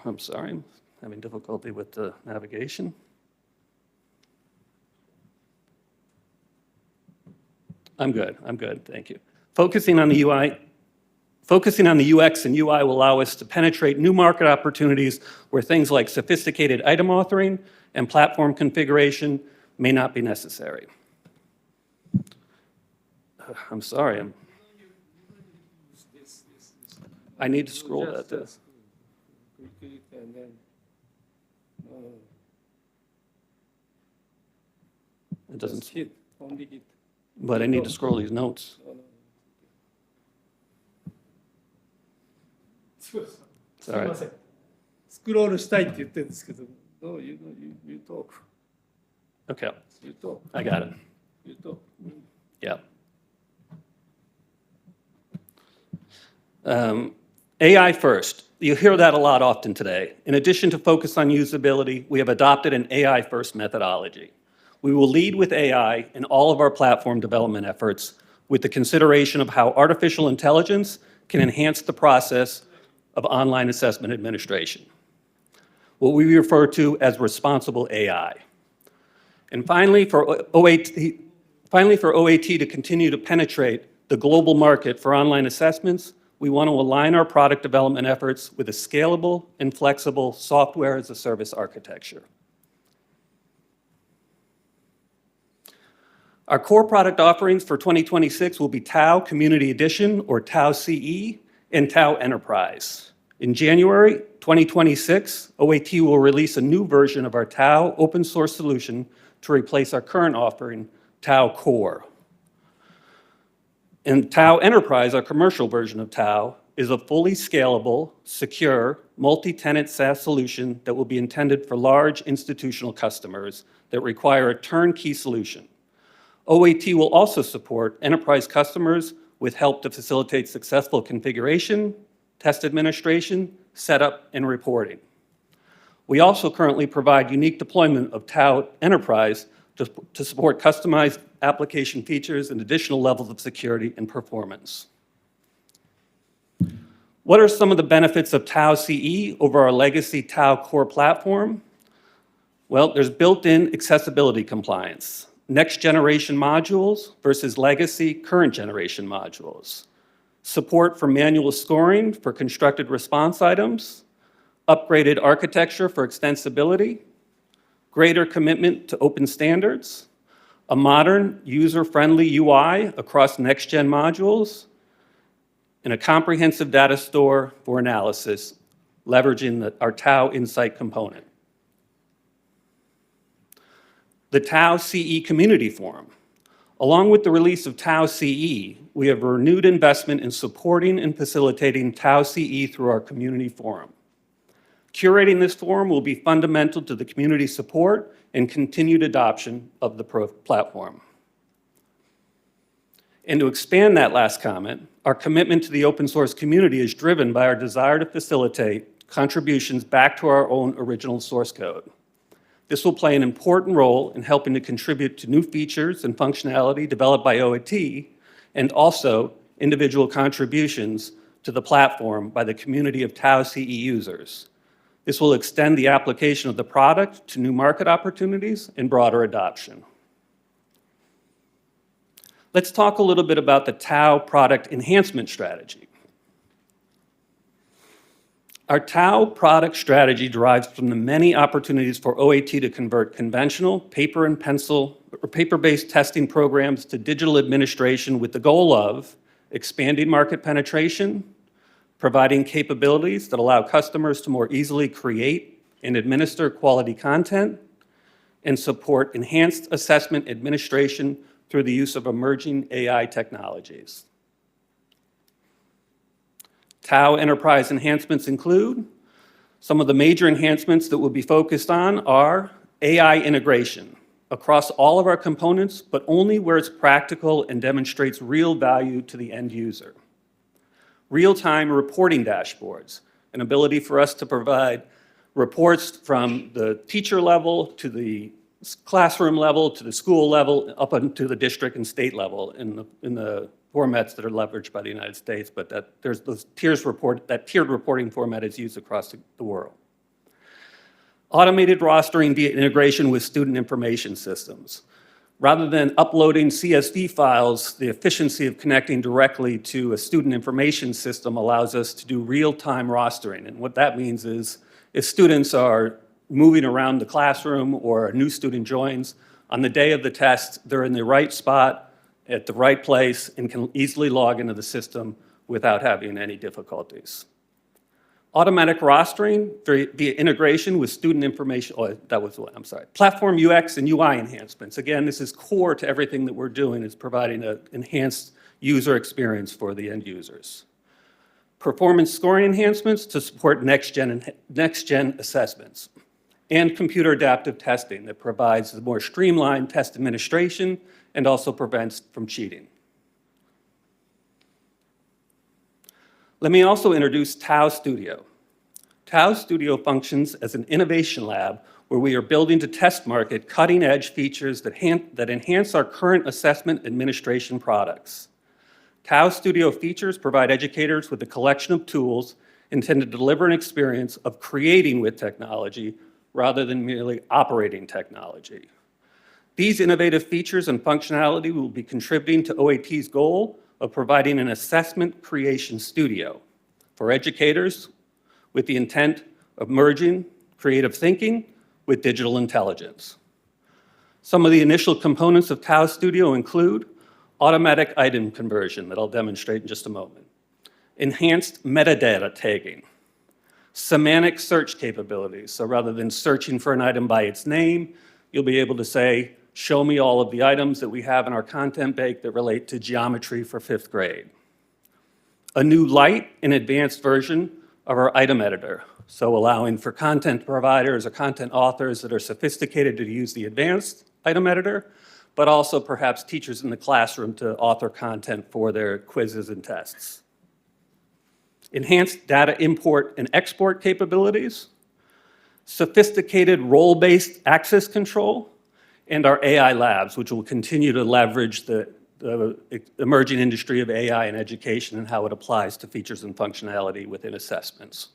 G: I'm sorry, I'm having difficulty with the navigation. I'm good, thank you. Focusing on the UX and UI will allow us to penetrate new market opportunities where things like sophisticated item authoring and platform configuration may not be necessary. I'm sorry. I need to scroll that.
C: Click it and then,
G: It doesn't,
C: just hit, only hit.
G: but I need to scroll these notes.
C: そうです。す
G: All
C: み
G: right.
C: ません。スクロールしたいって言ってるんですけど、No, you talk.
G: Okay,
C: You talk.
G: I got it.
C: You talk.
G: Yeah. AI first. You hear that a lot often today. In addition to focus on usability, we have adopted an AI first methodology. We will lead with AI in all of our platform development efforts with the consideration of how artificial intelligence can enhance the process of online assessment administration, what we refer to as responsible AI. And finally, for OAT to continue to penetrate the global market for online assessments, we want to align our product development efforts with a scalable and flexible software as a service architecture. Our core product offerings for 2026 will be TAO Community Edition, or TAO CE, and TAO Enterprise. In January 2026, OAT will release a new version of our TAO open source solution to replace our current offering, TAO Core. And TAO Enterprise, our commercial version of TAO, is a fully scalable, secure, multi-tenant SaaS solution that will be intended for large institutional customers that require a turnkey solution. OAT will also support enterprise customers with help to facilitate successful configuration, test administration, setup, and reporting. We also currently provide unique deployment of TAO Enterprise to support customized application features and additional levels of security and performance. What are some of the benefits of TAO CE over our legacy TAO Core platform? Well, there's built-in accessibility compliance, next-generation modules versus legacy current-generation modules, support for manual scoring for constructed response items, upgraded architecture for extensibility, greater commitment to open standards, a modern user-friendly UI across next-gen modules, and a comprehensive data store for analysis, leveraging our TAO Insight component. The TAO CE Community Forum. Along with the release of TAO CE, we have a renewed investment in supporting and facilitating TAO CE through our community forum. Curating this forum will be fundamental to the community support and continued adoption of the platform. And to expand that last comment, our commitment to the open source community is driven by our desire to facilitate contributions back to our own original source code. This will play an important role in helping to contribute to new features and functionality developed by OAT, and also individual contributions to the platform by the community of TAO CE users. This will extend the application of the product to new market opportunities and broader adoption. Let's talk a little bit about the TAO product enhancement strategy. Our TAO product strategy derives from the many opportunities for OAT to convert conventional paper and pencil or paper-based testing programs to digital administration with the goal of expanding market penetration, providing capabilities that allow customers to more easily create and administer quality content, and support enhanced assessment administration through the use of emerging AI technologies. TAO Enterprise enhancements include some of the major enhancements that we'll be focused on are AI integration across all of our components, but only where it's practical and demonstrates real value to the end user. Real-time reporting dashboards, an ability for us to provide reports from the teacher level to the classroom level to the school level up into the district and state level in the formats that are leveraged by the United States, but that there's those tiered reporting format is used across the world. Automated rostering via integration with student information systems. Rather than uploading CSV files, the efficiency of connecting directly to a student information system allows us to do real-time rostering. And what that means is if students are moving around the classroom or a new student joins, on the day of the test, they're in the right spot, at the right place, and can easily log into the system without having any difficulties. Automatic rostering via integration with student information, platform UX and UI enhancements. Again, this is core to everything that we're doing, is providing an enhanced user experience for the end users. Performance scoring enhancements to support next-gen assessments. And computer adaptive testing that provides a more streamlined test administration and also prevents from cheating. Let me also introduce Tau Studio. Tau Studio functions as an innovation lab where we are building to test market cutting-edge features that enhance our current assessment administration products. Tau Studio features provide educators with a collection of tools intended to deliver an experience of creating with technology rather than merely operating technology. These innovative features and functionality will be contributing to OAT's goal of providing an assessment creation studio for educators with the intent of merging creative thinking with digital intelligence. Some of the initial components of Tau Studio include automatic item conversion that I'll demonstrate in just a moment, enhanced metadata tagging, semantic search capabilities. So rather than searching for an item by its name, you'll be able to say, show me all of the items that we have in our content bank that relate to geometry for 5th grade. A new light and advanced version of our item editor, so allowing for content providers or content authors that are sophisticated to use the advanced item editor, but also perhaps teachers in the classroom to author content for their quizzes and tests. Enhanced data import and export capabilities, sophisticated role-based access control, and our AI labs, which will continue to leverage the emerging industry of AI in education and how it applies to features and functionality within assessments.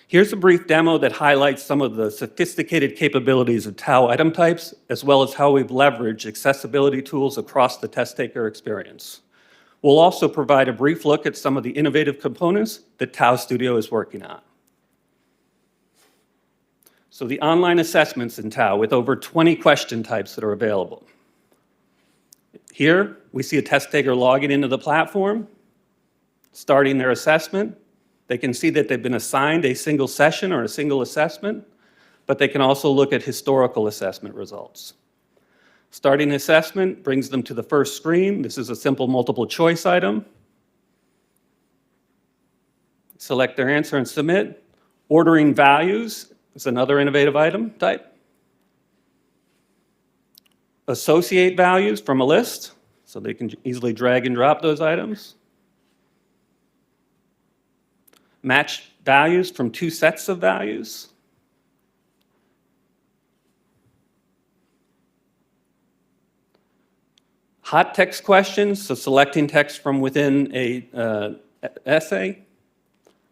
G: Here's a brief demo that highlights some of the sophisticated capabilities of Tau item types, as well as how we've leveraged accessibility tools across the test taker experience. We'll also provide a brief look at some of the innovative components that Tau Studio is working on. So the online assessments in Tau with over 20 question types that are available. Here, we see a test taker logging into the platform, starting their assessment. They can see that they've been assigned a single session or a single assessment, but they can also look at historical assessment results. Starting assessment brings them to the first screen. This is a simple multiple choice item. Select their answer and submit. Ordering values is another innovative item type. Associate values from a list, so they can easily drag and drop those items. Match values from 2 sets of values. Hot text questions, so selecting text from within a essay.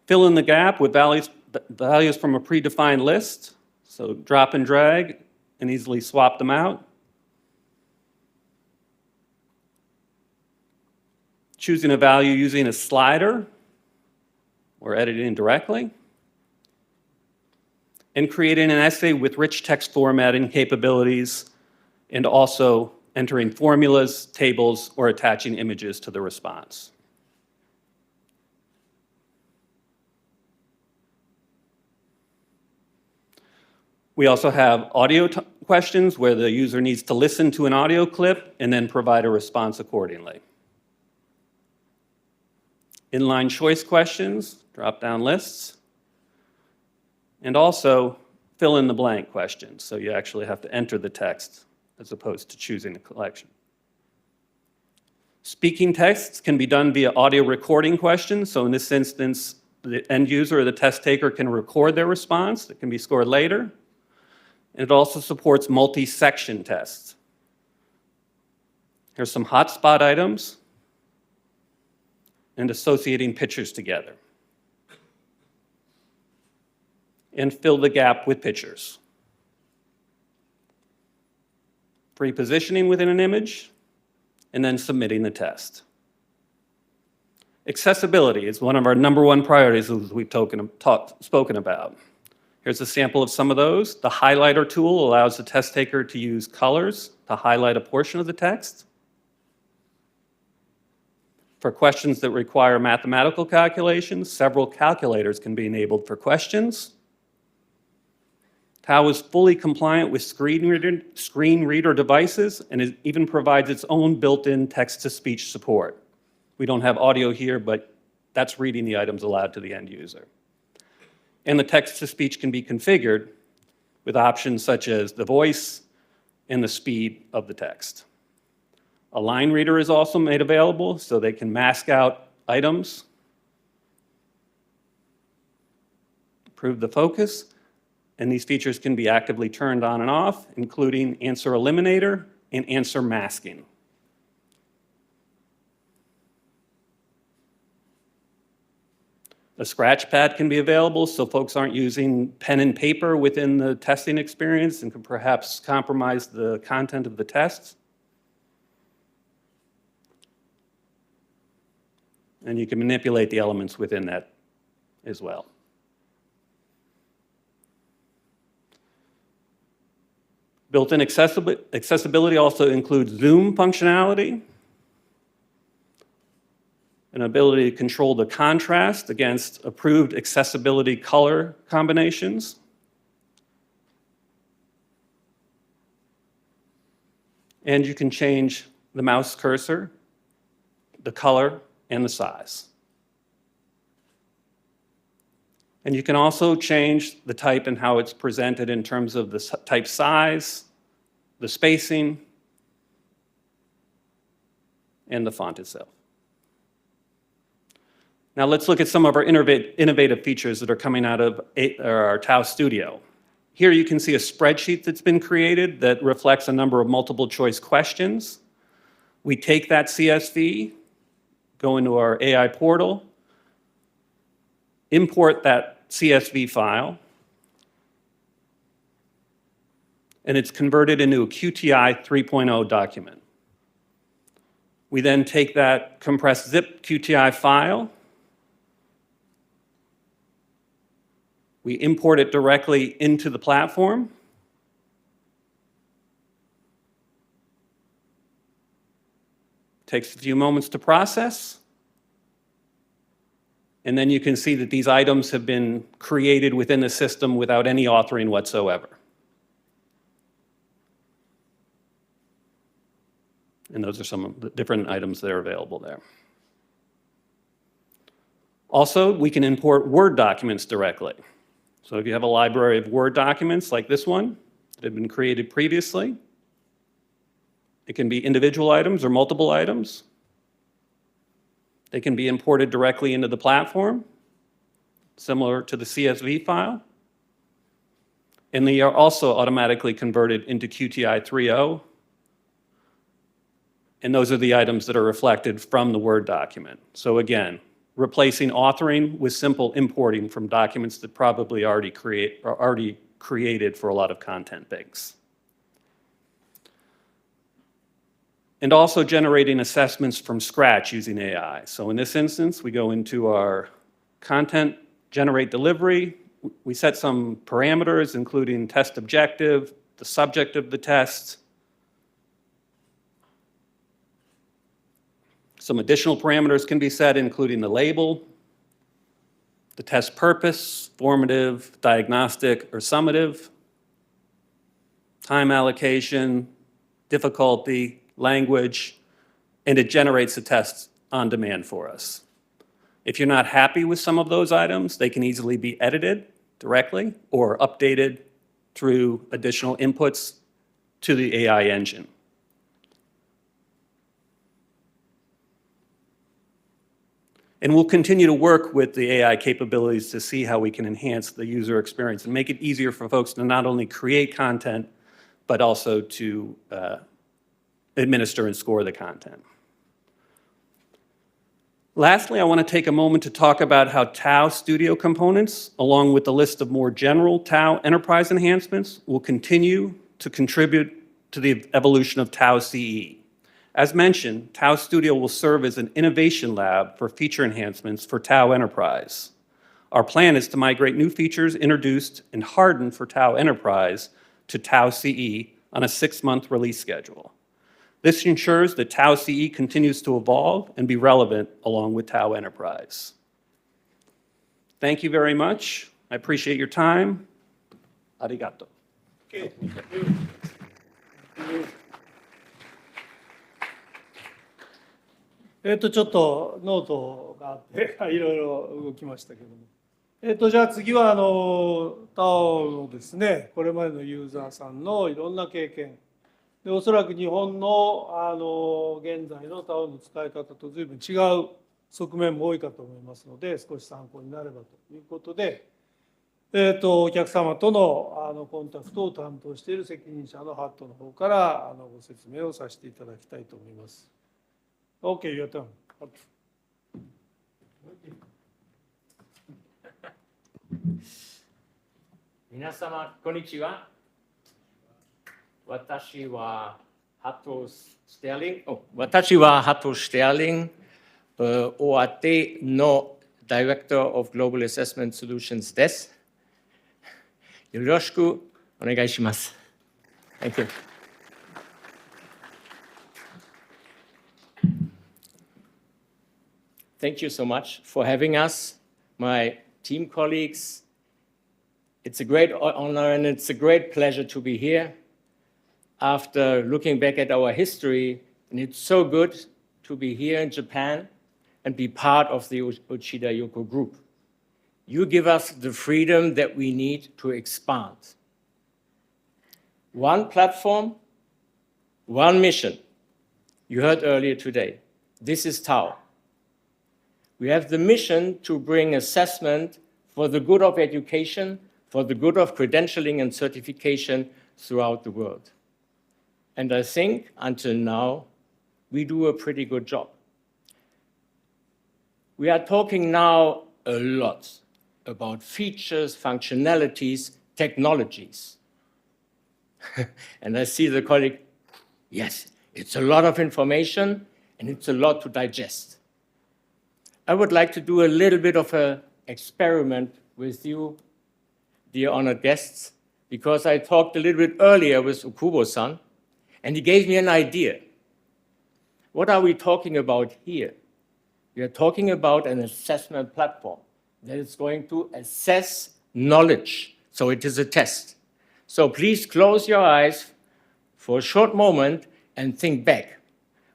G: Fill in the gap with values from a predefined list, so drop and drag and easily swap them out. Choosing a value using a slider or editing directly. And creating an essay with rich text formatting capabilities and also entering formulas, tables, or attaching images to the response. We also have audio questions where the user needs to listen to an audio clip and then provide a response accordingly. Inline choice questions, drop-down lists, and also fill in the blank questions. So you actually have to enter the text as opposed to choosing a collection. Speaking texts can be done via audio recording questions. So in this instance, the end user or the test taker can record their response that can be scored later. And it also supports multi-section tests. Here's some hotspot items and associating pictures together. And fill the gap with pictures. Pre-positioning within an image, and then submitting the test. Accessibility is one of our #1 priorities as we've spoken about. Here's a sample of some of those. The highlighter tool allows the test taker to use colors to highlight a portion of the text. For questions that require mathematical calculations, several calculators can be enabled for questions. Tau is fully compliant with screen reader devices and it even provides its own built-in text-to-speech support. We don't have audio here, but that's reading the items aloud to the end user. And the text-to-speech can be configured with options such as the voice and the speed of the text. A line reader is also made available so they can mask out items, improve the focus, and these features can be actively turned on and off, including answer eliminator and answer masking. A scratch pad can be available so folks aren't using pen and paper within the testing experience and can perhaps compromise the content of the tests. And you can manipulate the elements within that as well. Built-in accessibility also includes zoom functionality, an ability to control the contrast against approved accessibility color combinations, and you can change the mouse cursor, the color, and the size. And you can also change the type and how it's presented in terms of the type size, the spacing, and the font itself. Now let's look at some of our innovative features that are coming out of our Tau Studio. Here you can see a spreadsheet that's been created that reflects a number of multiple choice questions. We take that CSV, go into our AI portal, import that CSV file, and it's converted into a QTI 3.0 document. We then take that compressed zip QTI file, we import it directly into the platform, takes a few moments to process, and then you can see that these items have been created within the system without any authoring whatsoever. And those are some of the different items that are available there. Also, we can import Word documents directly. So if you have a library of Word documents like this one that have been created previously, it can be individual items or multiple items. They can be imported directly into the platform, similar to the CSV file. And they are also automatically converted into QTI 3.0. And those are the items that are reflected from the Word document. So again, replacing authoring with simple importing from documents that probably are already created for a lot of content banks. And also generating assessments from scratch using AI. So in this instance, we go into our content, generate delivery. We set some parameters, including test objective, the subject of the test, some additional parameters can be set, including the label, the test purpose, formative, diagnostic, or summative, time allocation, difficulty, language, and it generates the tests on demand for us. If you're not happy with some of those items, they can easily be edited directly or updated through additional inputs to the AI engine. And we'll continue to work with the AI capabilities to see how we can enhance the user experience and make it easier for folks to not only create content, but also to administer and score the content. Lastly, I want to take a moment to talk about how Tau Studio components, along with the list of more general Tau enterprise enhancements, will continue to contribute to the evolution of Tau CE. As mentioned, Tau Studio will serve as an innovation lab for feature enhancements for Tau Enterprise. Our plan is to migrate new features introduced and hardened for Tau Enterprise to Tau CE on a 6-month release schedule. This ensures that Tau CE continues to evolve and be relevant along with Tau Enterprise. Thank you very much. I appreciate your time. Arigato.
C: Okay. ちょっとノートがあっていろいろ動きましたけども、じゃあ次はTAOのですね、これまでのユーザーさんのいろんな経験で、おそらく日本の現在のTAOの使い方と随分違う側面も多いかと思いますので、少し参考になればということで、お客様とのコンタクトを担当している責任者のハットの方からご説明をさせていただきたいと思います。OK, your turn.
H: 皆様、こんにちは。私はハット・ステーリング、OAT の Director of Global Assessment Solutions です。よろしくお願いします。Thank you. Thank you so much for having us, my team colleagues. It's a great honor and it's a great pleasure to be here after looking back at our history. And it's so good to be here in Japan and be part of the Uchida Yoko Group. You give us the freedom that we need to expand. One platform, one mission. You heard earlier today. This is TAO. We have the mission to bring assessment for the good of education, for the good of credentialing and certification throughout the world. And I think until now, we do a pretty good job. We are talking now a lot about features, functionalities, technologies. And I see the colleague, yes, it's a lot of information and it's a lot to digest. I would like to do a little bit of an experiment with you, dear honored guests, because I talked a little bit earlier with Ukubo-san, and he gave me an idea. What are we talking about here? We are talking about an assessment platform that is going to assess knowledge. So it is a test. So please close your eyes for a short moment and think back.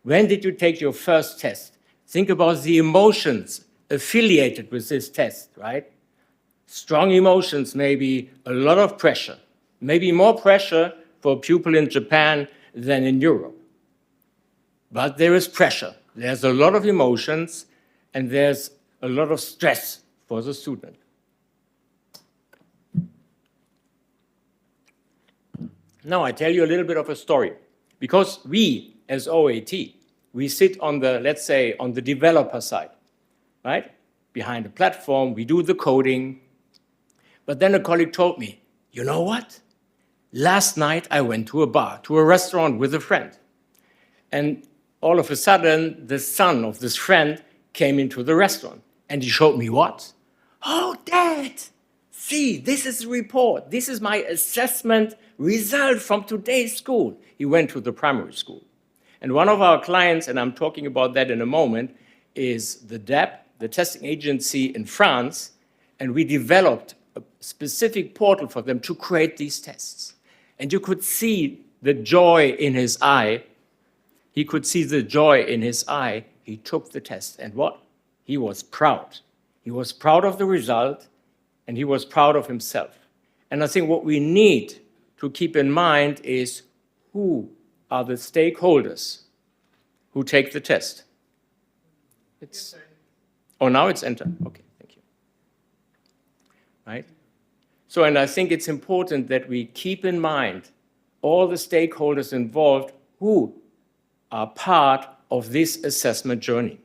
H: When did you take your first test? Think about the emotions affiliated with this test, right? Strong emotions, maybe a lot of pressure, maybe more pressure for a pupil in Japan than in Europe. But there is pressure. There's a lot of emotions, and there's a lot of stress for the student. Now I tell you a little bit of a story, because we, as OAT, we sit on the, let's say, on the developer side, right? Behind the platform, we do the coding. But then a colleague told me, you know what? Last night I went to a bar, to a restaurant with a friend. And all of a sudden, the son of this friend came into the restaurant. And he showed me what? Oh, Dad, see, this is the report. This is my assessment result from today's school. He went to the primary school. And one of our clients, and I'm talking about that in a moment, is the DAP, the testing agency in France, and we developed a specific portal for them to create these tests. And you could see the joy in his eye. He could see the joy in his eye. He took the test, and what? He was proud. He was proud of the result, and he was proud of himself. And I think what we need to keep in mind is who are the stakeholders who take the test. Now it's enter. Okay, thank you. Right? So, and I think it's important that we keep in mind all the stakeholders involved who are part of this assessment journey.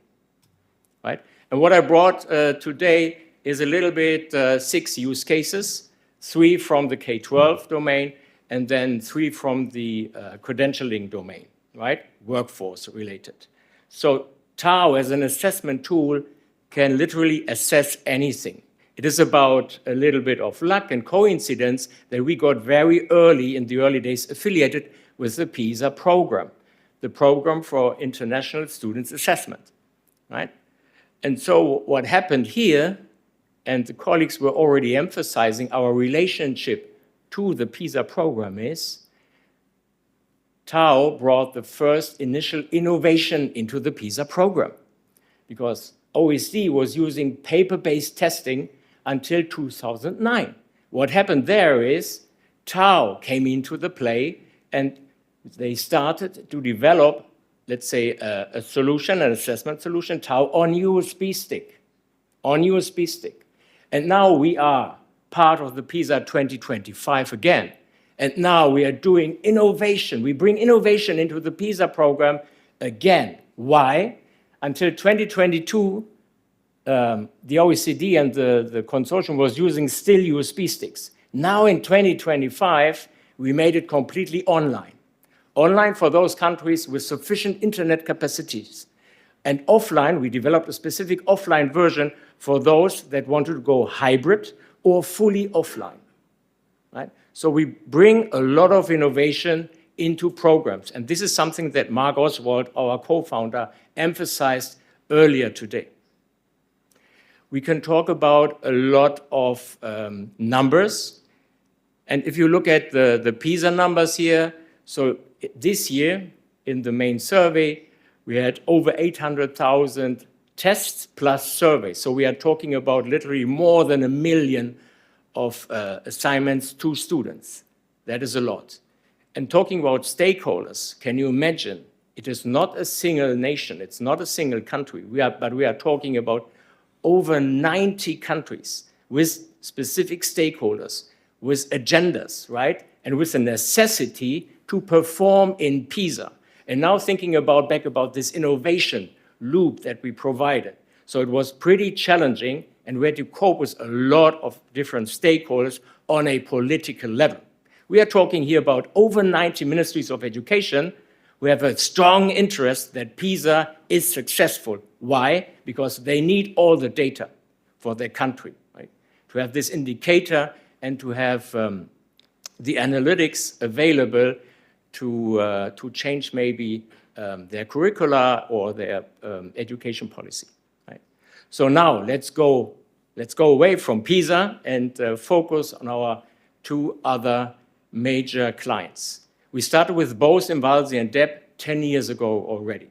H: Right? And what I brought today is a little bit 6 use cases, 3 from the K-12 domain, and then 3 from the credentialing domain, right? Workforce related. So TAO as an assessment tool can literally assess anything. It is about a little bit of luck and coincidence that we got very early in the early days affiliated with the PISA program. the program for international students assessment, right? And so what happened here, and the colleagues were already emphasizing our relationship to the PISA program, is TAO brought the first initial innovation into the PISA program, because OECD was using paper-based testing until 2009. What happened there is TAO came into the play, and they started to develop, let's say, a solution, an assessment solution, TAO on USB stick, And now we are part of the PISA 2025 again. And now we are doing innovation. We bring innovation into the PISA program again. Why? Until 2022, the OECD and the consortium was using still USB sticks. Now in 2025, we made it completely online. Online for those countries with sufficient internet capacities. And offline, we developed a specific offline version for those that wanted to go hybrid or fully offline, right? So we bring a lot of innovation into programs. And this is something that Mark Oswald, our co-founder, emphasized earlier today. We can talk about a lot of numbers. And if you look at the PISA numbers here, so this year in the main survey, we had over 800,000 tests plus surveys. So we are talking about literally more than 1 million of assignments to students. That is a lot. And talking about stakeholders, can you imagine? It is not a single nation, it's not a single country, but we are talking about over 90 countries with specific stakeholders, with agendas, right? And with a necessity to perform in PISA. And now thinking back about this innovation loop that we provided. So it was pretty challenging, and we had to cope with a lot of different stakeholders on a political level. We are talking here about over 90 ministries of education who have a strong interest that PISA is successful. Why? Because they need all the data for their country, right? To have this indicator and to have the analytics available to change maybe their curricula or their education policy, right? So now let's go away from PISA and focus on our two other major clients. We started with both Invalsi and DEP 10 years ago already.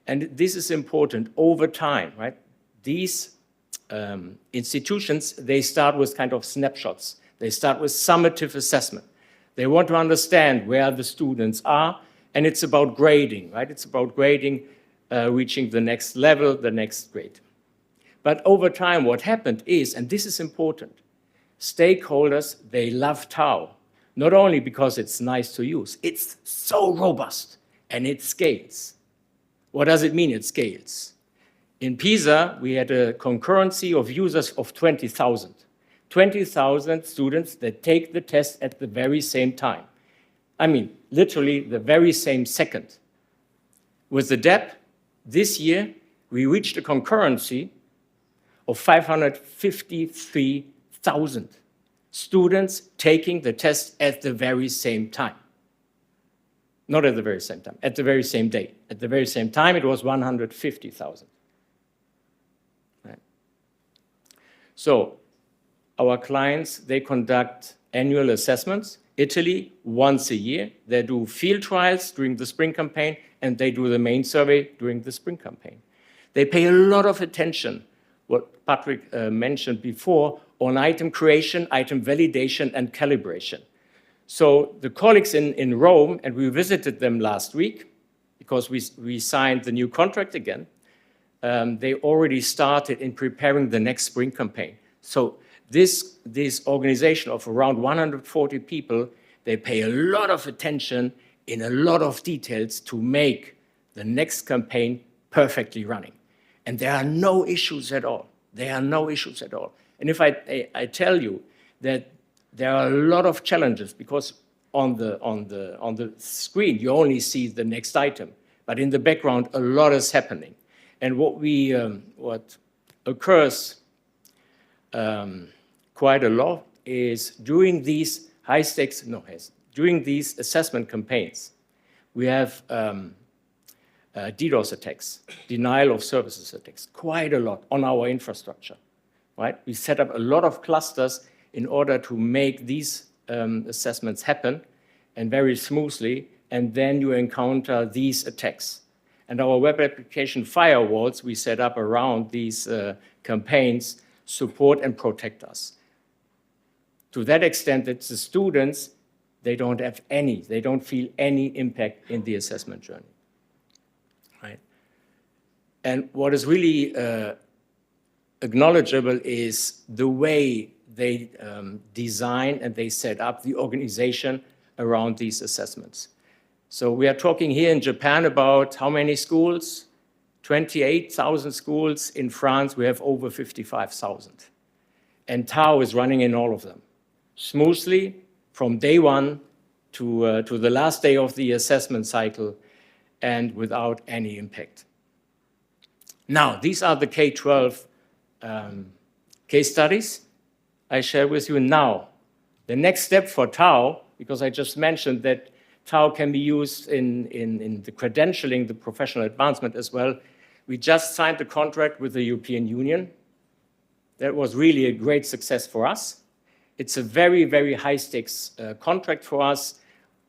H: And this is important over time, right? These institutions, they start with kind of snapshots. They start with summative assessment. They want to understand where the students are, and it's about grading, right? It's about grading, reaching the next level, the next grade. But over time, what happened is, and this is important, stakeholders, they love TAO, not only because it's nice to use, it's so robust, and it scales. What does it mean it scales? In PISA, we had a concurrency of users of 20,000. 20,000 students that take the test at the very same time. I mean, literally the very same second. With the DEP, this year, we reached a concurrency of 553,000 students taking the test at the very same time. Not at the very same time, at the very same day. At the very same time, it was 150,000. Right? So, our clients, they conduct annual assessments. Italy, once a year. They do field trials during the spring campaign, and they do the main survey during the spring campaign. They pay a lot of attention, what Patrick mentioned before, on item creation, item validation, and calibration. So the colleagues in Rome, and we visited them last week, because we signed the new contract again, they already started in preparing the next spring campaign. So this organization of around 140 people, they pay a lot of attention in a lot of details to make the next campaign perfectly running. And there are no issues at all. There are no issues at all. And if I tell you that there are a lot of challenges, because on the screen you only see the next item, but in the background a lot is happening. And what occurs quite a lot is during these during these assessment campaigns, we have DDoS attacks, denial of services attacks, quite a lot on our infrastructure, right? We set up a lot of clusters in order to make these assessments happen and very smoothly, and then you encounter these attacks. And our web application firewalls we set up around these campaigns support and protect us. To that extent that the students, they don't feel any impact in the assessment journey, right? And what is really acknowledgeable is the way they design and they set up the organization around these assessments. So we are talking here in Japan about how many schools? 28,000 schools. In France, we have over 55,000. And TAO is running in all of them, smoothly from day one to the last day of the assessment cycle and without any impact. Now, these are the K-12 case studies I share with you now. The next step for TAO, because I just mentioned that TAO can be used in the credentialing, the professional advancement as well. We just signed a contract with the European Union. That was really a great success for us. It's a very, very high-stakes contract for us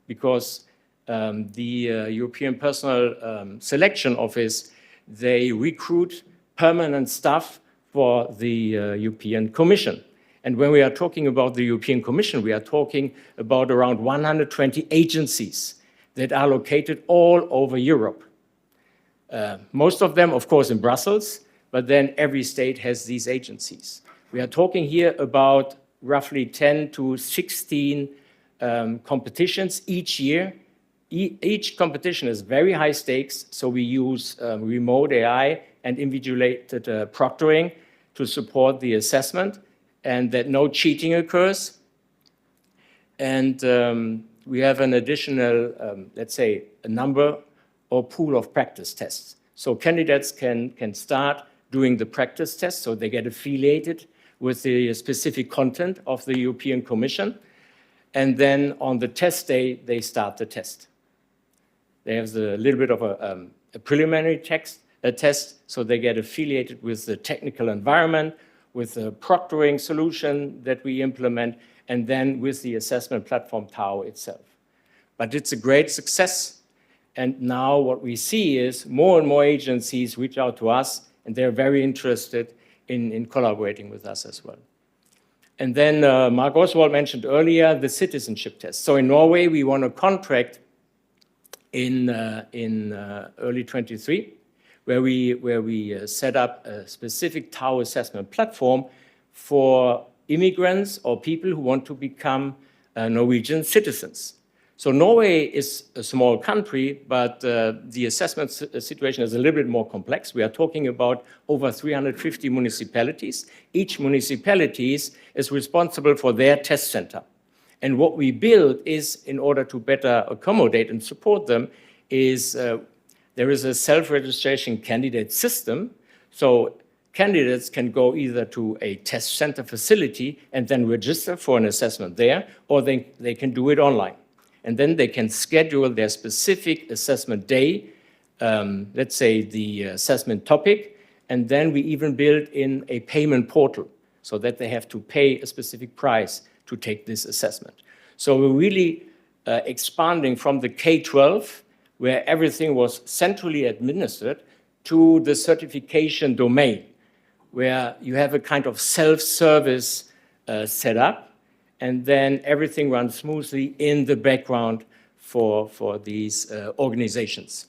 H: because the European Personnel Selection Office, they recruit permanent staff for the European Commission. And when we are talking about the European Commission, we are talking about around 120 agencies that are located all over Europe. Most of them, of course, in Brussels, but then every state has these agencies. We are talking here about roughly 10 to 16 competitions each year. Each competition is very high stakes, so we use remote AI and invigilated proctoring to support the assessment, and that no cheating occurs. And we have an additional, let's say, a number or pool of practice tests. So candidates can start doing the practice test, so they get affiliated with the specific content of the European Commission. And then on the test day, they start the test. They have a little bit of a preliminary test, so they get affiliated with the technical environment, with the proctoring solution that we implement, and then with the assessment platform TAO itself. But it's a great success. And now what we see is more and more agencies reach out to us, and they're very interested in collaborating with us as well. And then Mark Oswald mentioned earlier the citizenship test. So in Norway, we won a contract in early 23, where we set up a specific TAO assessment platform for immigrants or people who want to become Norwegian citizens. So Norway is a small country, but the assessment situation is a little bit more complex. We are talking about over 350 municipalities. Each municipality is responsible for their test center. And what we build is, in order to better accommodate and support them, is there is a self-registration candidate system. So candidates can go either to a test center facility and then register for an assessment there, or they can do it online. And then they can schedule their specific assessment day, let's say the assessment topic, and then we even build in a payment portal so that they have to pay a specific price to take this assessment. So we're really expanding from the K-12, where everything was centrally administered, to the certification domain, where you have a kind of self-service setup, and then everything runs smoothly in the background for these organizations.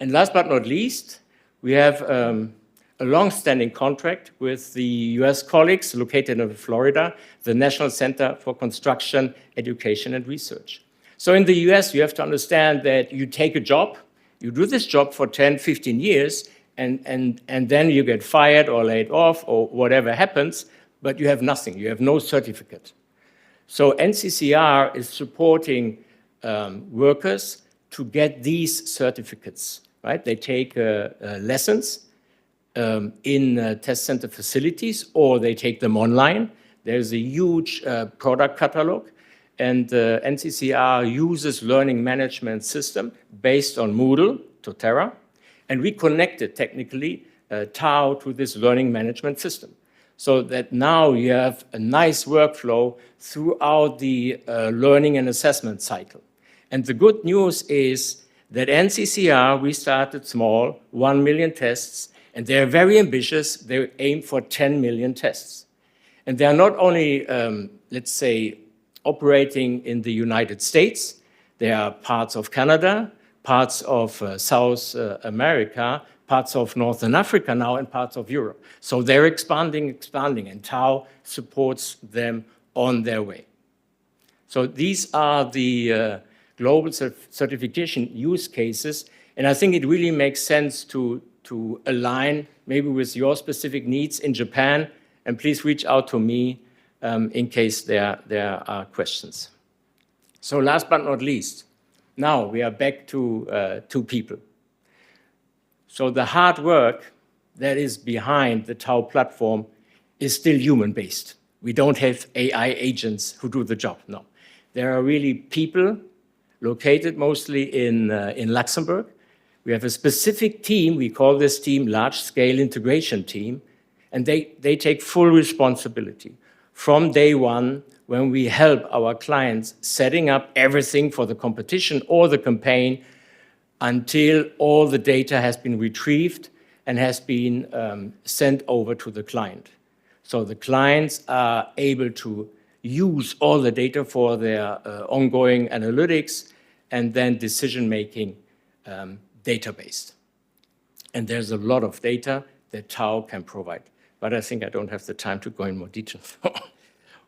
H: And last but not least, we have a long-standing contract with the US colleagues located in Florida, the National Center for Construction, Education, and Research. So in the US, you have to understand that you take a job, you do this job for 10, 15 years, and then you get fired or laid off or whatever happens, but you have nothing, you have no certificate. So NCCR is supporting workers to get these certificates, right? They take lessons in test center facilities, or they take them online. There's a huge product catalog, And NCCR uses learning management system based on Moodle, Totera, and we connected technically TAO to this learning management system. So that now you have a nice workflow throughout the learning and assessment cycle. And the good news is that NCCR, we started small, 1 million tests, and they're very ambitious. They aim for 10 million tests. And they are not only, let's say, operating in the United States, they are parts of Canada, parts of South America, parts of Northern Africa now, and parts of Europe. So they're expanding, and TAO supports them on their way. So these are the global certification use cases, and I think it really makes sense to align maybe with your specific needs in Japan, and please reach out to me in case there are questions. So last but not least, now we are back to people. So the hard work that is behind the TAO platform is still human-based. We don't have AI agents who do the job, no. There are really people located mostly in Luxembourg. We have a specific team, we call this team large-scale integration team, and they take full responsibility from day one when we help our clients setting up everything for the competition or the campaign until all the data has been retrieved and has been sent over to the client. So the clients are able to use all the data for their ongoing analytics and then decision-making data-based. And there's a lot of data that TAO can provide. But I think I don't have the time to go in more detail.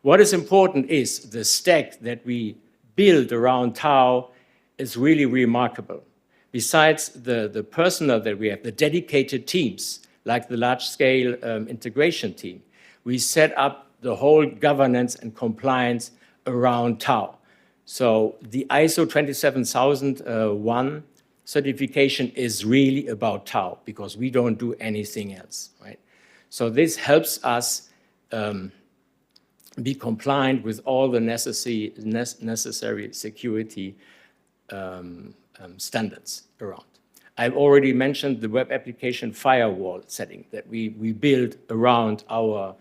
H: What is important is the stack that we build around TAO is really remarkable. Besides the personnel that we have, the dedicated teams, like the large-scale integration team, we set up the whole governance and compliance around TAO. So the ISO 27001 certification is really about TAO because we don't do anything else, right? So this helps us be compliant with all the necessary security standards around. I've already mentioned the web application firewall setting that we built around our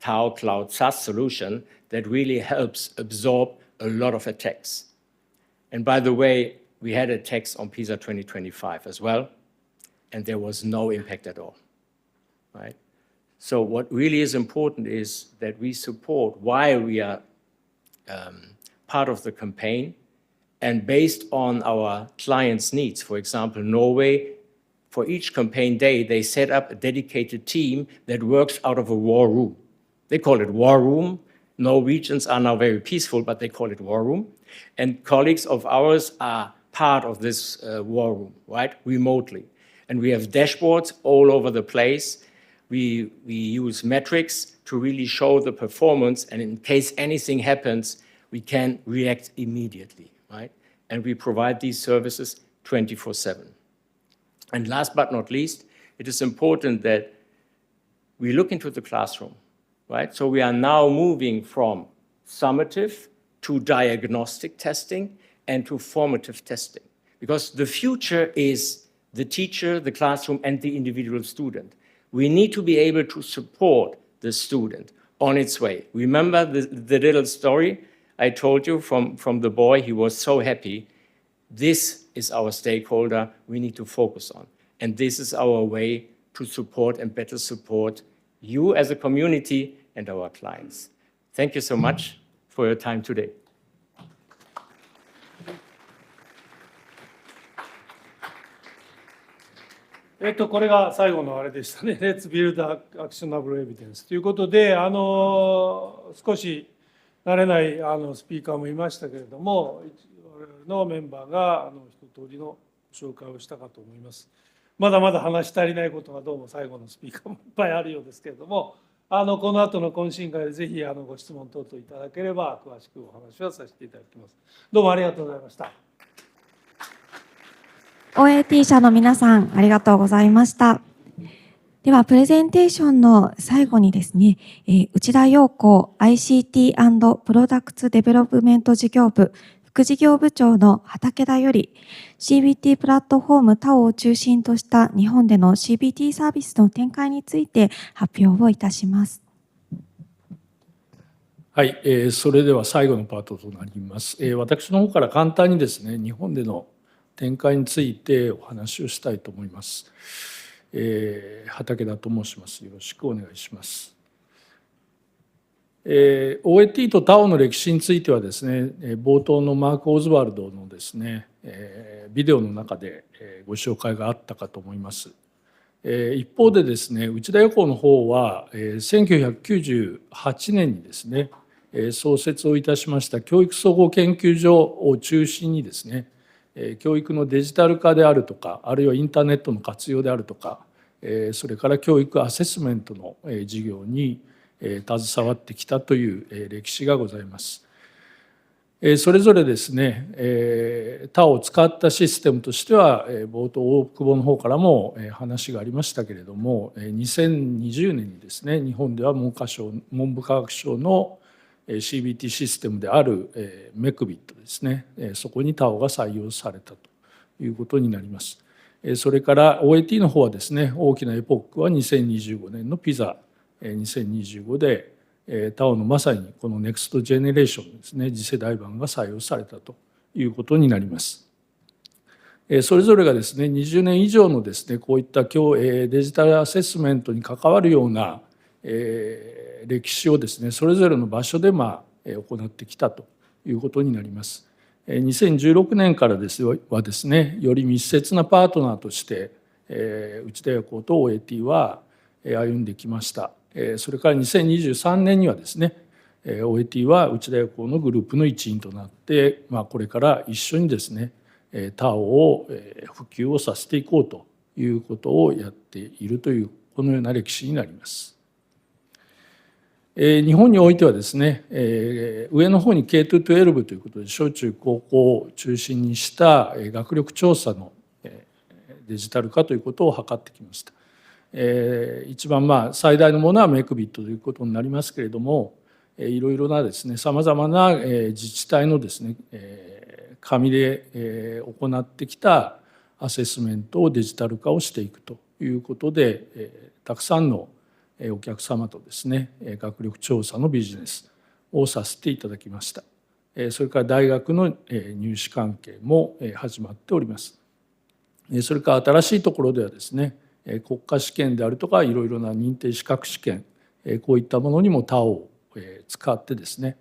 H: TAO Cloud SaaS solution that really helps absorb a lot of attacks. And by the way, we had attacks on PISA 2025 as well, and there was no impact at all, right? So what really is important is that we support while we are part of the campaign, and based on our clients' needs. For example, Norway, for each campaign day, they set up a dedicated team that works out of a war room. They call it war room. Norwegians are now very peaceful, but they call it war room. And colleagues of ours are part of this war room, right, remotely. And we have dashboards all over the place. We use metrics to really show the performance, and in case anything happens, we can react immediately, right? And we provide these services 24/7. And last but not least, it is important that we look into the classroom, right? So we are now moving from summative to diagnostic testing and to formative testing, because the future is the teacher, the classroom, and the individual student. We need to be able to support the student on its way. Remember the little story I told you from the boy? He was so happy. This is our stakeholder we need to focus on. And this is our way to support and better support you as a community and our clients. Thank you so much for your time today.
C: これが最後のあれでしたね。Let's build actionable evidence ということで、少し慣れないスピーカーもいましたけれども、我々のメンバーが一通りの紹介をしたかと思います。まだまだ話し足りないことがどうも最後のスピーカーもいっぱいあるようですけれども、この後の懇親会でぜひご質問等々いただければ詳しくお話をさせていただきます。どうもありがとうございました。
A: OAT 社の皆さん、ありがとうございました。では、プレゼンテーションの最後にですね、内田陽子 ICT& プロダクツデベロップメント事業部副事業部長の畠田より Cbt プラットフォームTAOを中心とした日本での Cbt サービスの展開について発表をいたします。
C: はい、それでは最後のパートとなります。私の方から簡単にですね、日本での展開についてお話をしたいと思います。畠田と申します。よろしくお願いします。OAT と TAO の歴史についてはですね、冒頭のマーク・オズワルドのですね、ビデオの中でご紹介があったかと思います。一方でですね、内田予行の方は1998年にですね、創設をいたしました教育総合研究所を中心にですね、教育のデジタル化であるとか、あるいはインターネットの活用であるとか、それから教育アセスメントの事業に携わってきたという歴史がございます。それぞれですね、TAOを使ったシステムとしては、冒頭大久保の方からも話がありましたけれども、2020年にですね、日本では文部科学省のCBT システムであるメクビットですね、そこに TAOが採用されたということになります。それから OAT の方はですね、大きなエポックは2025年の PISA2025 でTAOのまさにこのネクストジェネレーションですね、次世代版が採用されたということになります。それぞれがですね、20年以上のですね、こういったデジタルアセスメントに関わるような歴史をですね、それぞれの場所で行ってきたということになります。2016年からはですね、より密接なパートナーとして内田予行と OAT は歩んできました。それから2023年にはですね、OAT は内田予行のグループの一員となって、これから一緒にですね、TAOを普及をさせていこうということをやっているという、このような歴史になります。日本においてはですね、上の方に K-12 ということで小中高校を中心にした学力調査のデジタル化ということを図ってきました。一番最大のものはメクビットということになりますけれども、いろいろなですね、さまざまな自治体のですね、紙で行ってきたアセスメントをデジタル化をしていくということで、たくさんのお客様とですね、学力調査のビジネスをさせていただきました。それから大学の入試関係も始まっております。それから新しいところではですね、国家試験であるとかいろいろな認定資格試験、こういったものにもTAOを使ってですね、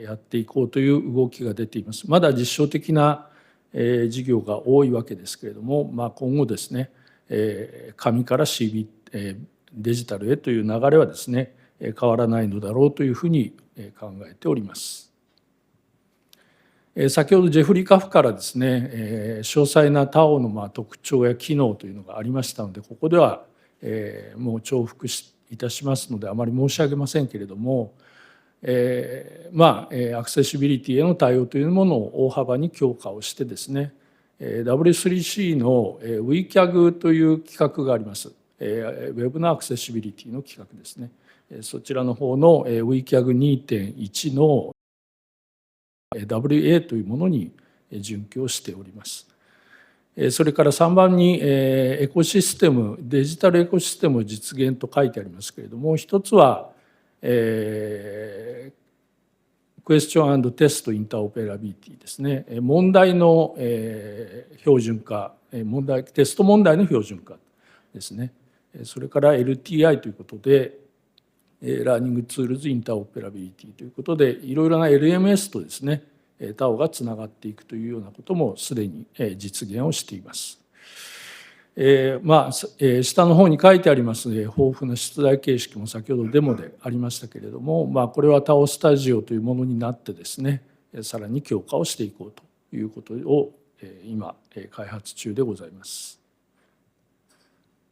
C: やっていこうという動きが出ています。まだ実証的な事業が多いわけですけれども、今後ですね、紙から デジタルへという流れはですね、変わらないのだろうというふうに考えております。先ほどジェフリー・カフからですね、詳細なTAOの特徴や機能というのがありましたので、ここではもう重複いたしますのであまり申し上げませんけれども、アクセシビリティへの対応というものを大幅に強化をしてですね、W3C の WCAG という企画があります。ウェブのアクセシビリティの企画ですね。そちらの方の WCAG2.1 の WA というものに準拠しております。それから3番にエコシステム、デジタルエコシステム実現と書いてありますけれども、一つはクエスチョン&テストインターオペラビリティですね。問題の標準化、テスト問題の標準化ですね。それから LTI ということで、ラーニングツールズインターオペラビリティということで、いろいろな LMS とですね、TAOがつながっていくというようなこともすでに実現をしています。下の方に書いてあります豊富な出題形式も先ほどデモでありましたけれども、これはTAOスタジオというものになってですね、さらに強化をしていこうということを今開発中でございます。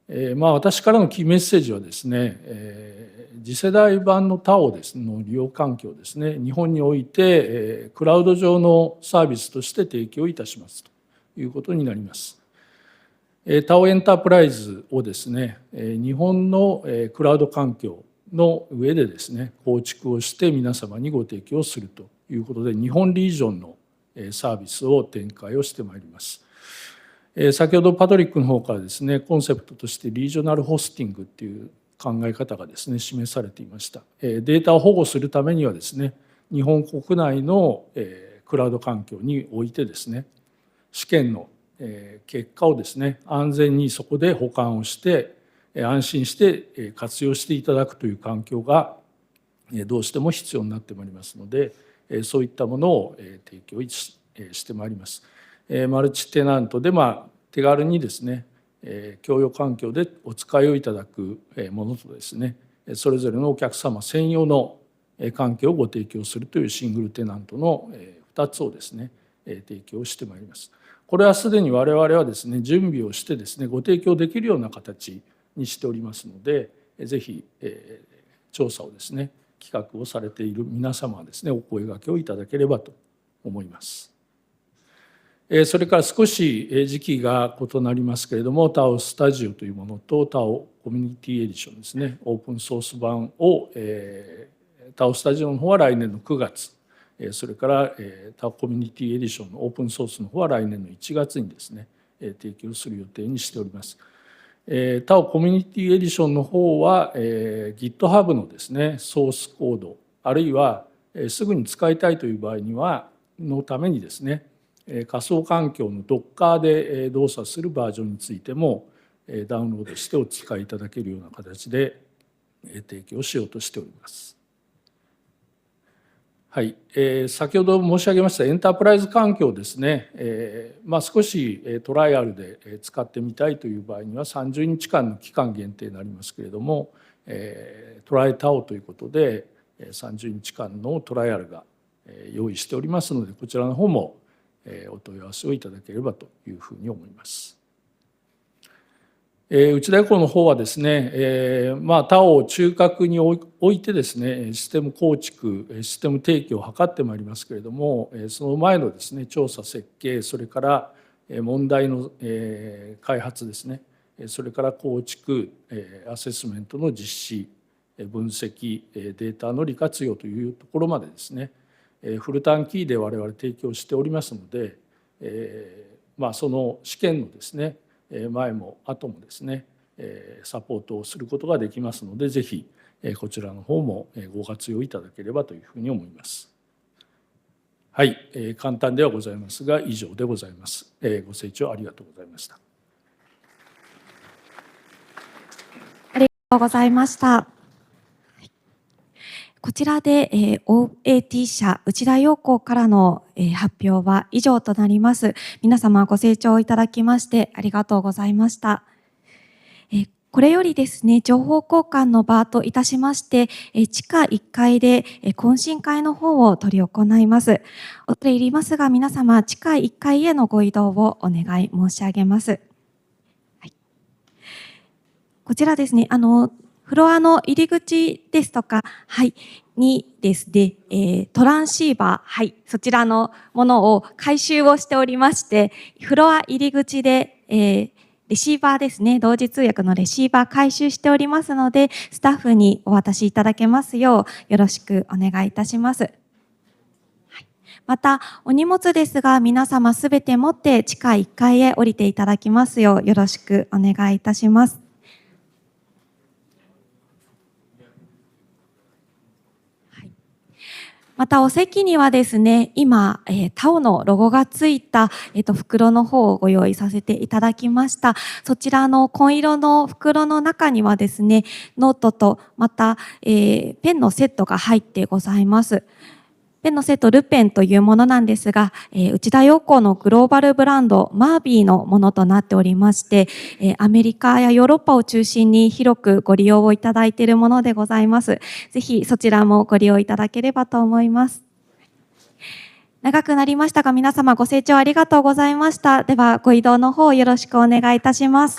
C: 私からのキーメッセージはですね、次世代版のTAOですの利用環境ですね、日本においてクラウド上のサービスとして提供いたしますということになります。タオエンタープライズをですね、日本のクラウド環境の上でですね、構築をして皆様にご提供するということで、日本リージョンのサービスを展開をしてまいります。先ほどパトリックの方からですね、コンセプトとしてリージョナルホスティングっていう考え方がですね、示されていました。データを保護するためにはですね、日本国内のクラウド環境においてですね、試験の結果をですね、安全にそこで保管をして安心して活用していただくという環境がどうしても必要になってまいりますので、そういったものを提供してまいります。マルチテナントで手軽にですね、共用環境でお使いをいただくものとですね、それぞれのお客様専用の環境をご提供するというシングルテナントの2つをですね、提供してまいります。これはすでに我々はですね、準備をしてですね、ご提供できるような形にしておりますので、ぜひ調査をですね、企画をされている皆様はですね、お声掛けをいただければと思います。それから少し時期が異なりますけれども、タオスタジオというものとタオコミュニティエディションですね、オープンソース版をタオスタジオの方は来年の9月、それからタオコミュニティエディションのオープンソースの方は来年の1月にですね、提供する予定にしております。タオコミュニティエディションの方は GitHub のですね、ソースコード、あるいはすぐに使いたいという場合にはのためにですね、仮想環境の Docker で動作するバージョンについてもダウンロードしてお使いいただけるような形で提供しようとしております。はい、先ほど申し上げましたエンタープライズ環境ですね、少しトライアルで使ってみたいという場合には30日間の期間限定になりますけれども、トライタオということで30日間のトライアルが用意しておりますので、こちらの方もお問い合わせをいただければというふうに思います。内田横の方はですね、他を中核に置いてですね、システム構築、システム提供を図ってまいりますけれども、その前のですね、調査設計、それから問題の開発ですね、それから構築、アセスメントの実施、分析、データの利活用というところまでですね、フルターンキーで我々提供しておりますので、その試験のですね、前も後もですね、サポートをすることができますので、ぜひこちらの方もご活用いただければというふうに思います。はい、簡単ではございますが以上でございます。ご清聴ありがとうございました。
A: ありがとうございました。こちらで OAT 社内田陽子からの発表は以上となります。皆様ご清聴いただきましてありがとうございました。これよりですね、情報交換の場といたしまして、地下1階で懇親会の方を執り行います。恐れ入りますが、皆様地下1階へのご移動をお願い申し上げます。はい、こちらですね、フロアの入り口ですとか、はい、にですね、トランシーバー、はい、そちらのものを回収をしておりまして、フロア入り口で、レシーバーですね、同時通訳のレシーバー回収しておりますので、スタッフにお渡しいただけますようよろしくお願いいたします。また、お荷物ですが、皆様すべて持って地下1階へ降りていただきますようよろしくお願いいたします。またお席にはですね、今、タオのロゴがついた、袋の方をご用意させていただきました。そちらの紺色の袋の中にはですね、ノートとまた、ペンのセットが入ってございます。ペンのセットルペンというものなんですが、内田陽子のグローバルブランドマービーのものとなっておりまして、アメリカやヨーロッパを中心に広くご利用をいただいているものでございます。ぜひそちらもご利用いただければと思います。長くなりましたが、皆様ご清聴ありがとうございました。ではご移動の方よろしくお願いいたします。